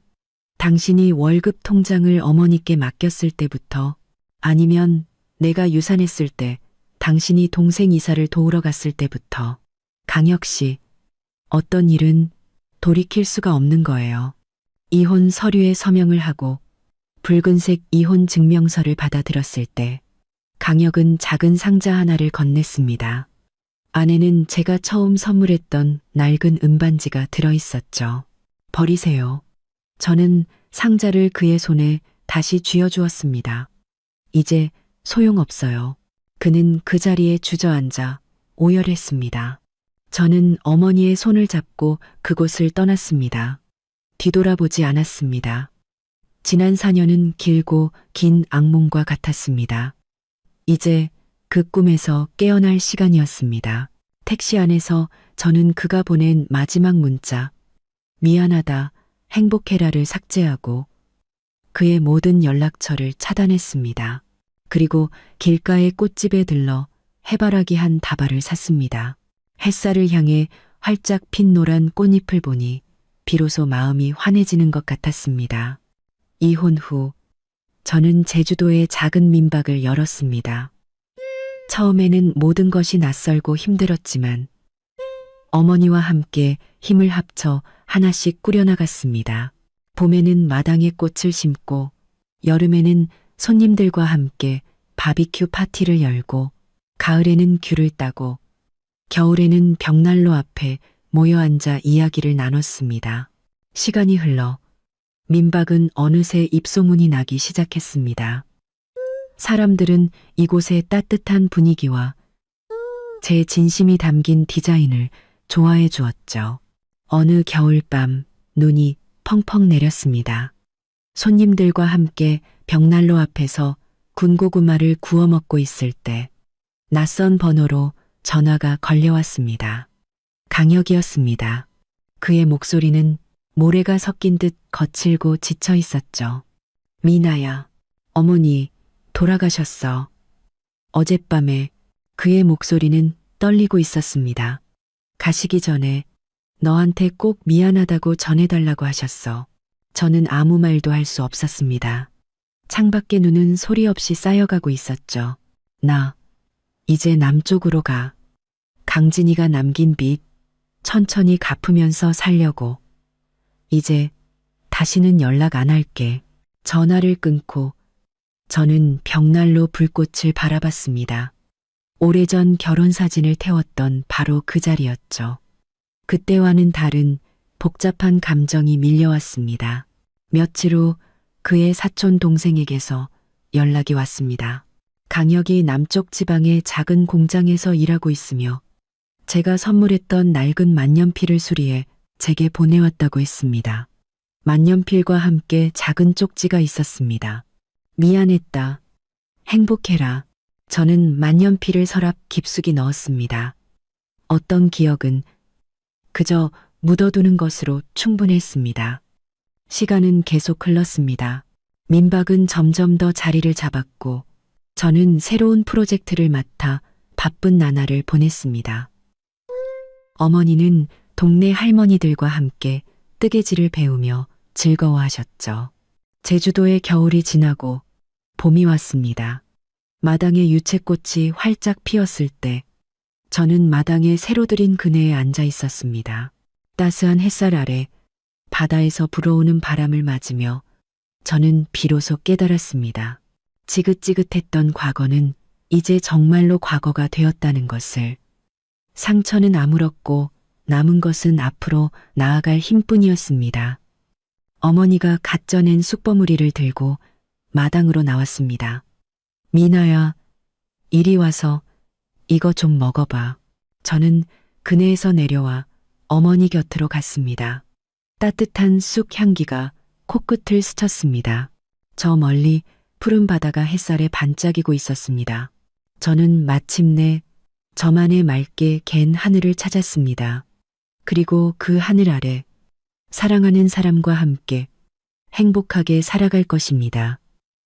당신이 월급 통장을 어머니께 맡겼을 때부터, 아니면 내가 유산했을 때 당신이 동생 이사를 도우러 갔을 때부터. 강혁 씨, 어떤 일은 돌이킬 수가 없는 거예요. 이혼 서류에 서명을 하고 붉은색 이혼 증명서를 받아들었을 때 강혁은 작은 상자 하나를 건넸습니다. 안에는 제가 처음 선물했던 낡은 은반지가 들어있었죠. 버리세요. 저는 상자를 그의 손에 다시 쥐어주었습니다. 이제 소용없어요. 그는 그 자리에 주저앉아 오열했습니다. 저는 어머니의 손을 잡고 그곳을 떠났습니다. 뒤돌아보지 않았습니다. 지난 4년은 길고 긴 악몽과 같았습니다. 이제 그 꿈에서 깨어날 시간이었습니다. 택시 안에서 저는 그가 보낸 마지막 문자, 미안하다, 행복해라를 삭제하고 그의 모든 연락처를 차단했습니다. 그리고 길가의 꽃집에 들러 해바라기 한 다발을 샀습니다. 햇살을 향해 활짝 핀 노란 꽃잎을 보니 비로소 마음이 환해지는 것 같았습니다. 이혼 후 저는 제주도의 작은 민박을 열었습니다. 처음에는 모든 것이 낯설고 힘들었지만 어머니와 함께 힘을 합쳐 하나씩 꾸려나갔습니다. 봄에는 마당에 꽃을 심고 여름에는 손님들과 함께 바비큐 파티를 열고 가을에는 귤을 따고 겨울에는 벽난로 앞에 모여 앉아 이야기를 나눴습니다. 시간이 흘러 민박은 어느새 입소문이 나기 시작했습니다. 사람들은 이곳의 따뜻한 분위기와 제 진심이 담긴 디자인을 좋아해 주었죠. 어느 겨울밤 눈이 펑펑 내렸습니다. 손님들과 함께 벽난로 앞에서 군고구마를 구워 먹고 있을 때 낯선 번호로 전화가 걸려왔습니다. 강혁이었습니다. 그의 목소리는 모래가 섞인 듯 거칠고 지쳐 있었죠. 미나야, 어머니 돌아가셨어. 어젯밤에 그의 목소리는 떨리고 있었습니다. 가시기 전에 너한테 꼭 미안하다고 전해달라고 하셨어. 저는 아무 말도 할 수 없었습니다. 창밖의 눈은 소리 없이 쌓여가고 있었죠. 나 이제 남쪽으로 가. 강진이가 남긴 빚 천천히 갚으면서 살려고. 이제 다시는 연락 안 할게. 전화를 끊고 저는 벽난로 불꽃을 바라봤습니다. 오래전 결혼사진을 태웠던 바로 그 자리였죠. 그때와는 다른 복잡한 감정이 밀려왔습니다. 며칠 후 그의 사촌 동생에게서 연락이 왔습니다. 강혁이 남쪽 지방의 작은 공장에서 일하고 있으며 제가 선물했던 낡은 만년필을 수리해 제게 보내왔다고 했습니다. 만년필과 함께 작은 쪽지가 있었습니다. 미안했다. 행복해라. 저는 만년필을 서랍 깊숙이 넣었습니다. 어떤 기억은 그저 묻어두는 것으로 충분했습니다. 시간은 계속 흘렀습니다. 민박은 점점 더 자리를 잡았고 저는 새로운 프로젝트를 맡아 바쁜 나날을 보냈습니다. 어머니는 동네 할머니들과 함께 뜨개질을 배우며 즐거워하셨죠. 제주도의 겨울이 지나고 봄이 왔습니다. 마당에 유채꽃이 활짝 피었을 때 저는 마당에 새로 들인 그네에 앉아 있었습니다. 따스한 햇살 아래 바다에서 불어오는 바람을 맞으며 저는 비로소 깨달았습니다. 지긋지긋했던 과거는 이제 정말로 과거가 되었다는 것을. 상처는 아물었고 남은 것은 앞으로 나아갈 힘뿐이었습니다. 어머니가 갓 쪄낸 쑥버무리를 들고 마당으로 나왔습니다. 미나야, 이리 와서 이거 좀 먹어봐. 저는 그네에서 내려와 어머니 곁으로 갔습니다. 따뜻한 쑥 향기가 코끝을 스쳤습니다. 저 멀리 푸른 바다가 햇살에 반짝이고 있었습니다. 저는 마침내 저만의 맑게 갠 하늘을 찾았습니다. 그리고 그 하늘 아래 사랑하는 사람과 함께 행복하게 살아갈 것입니다.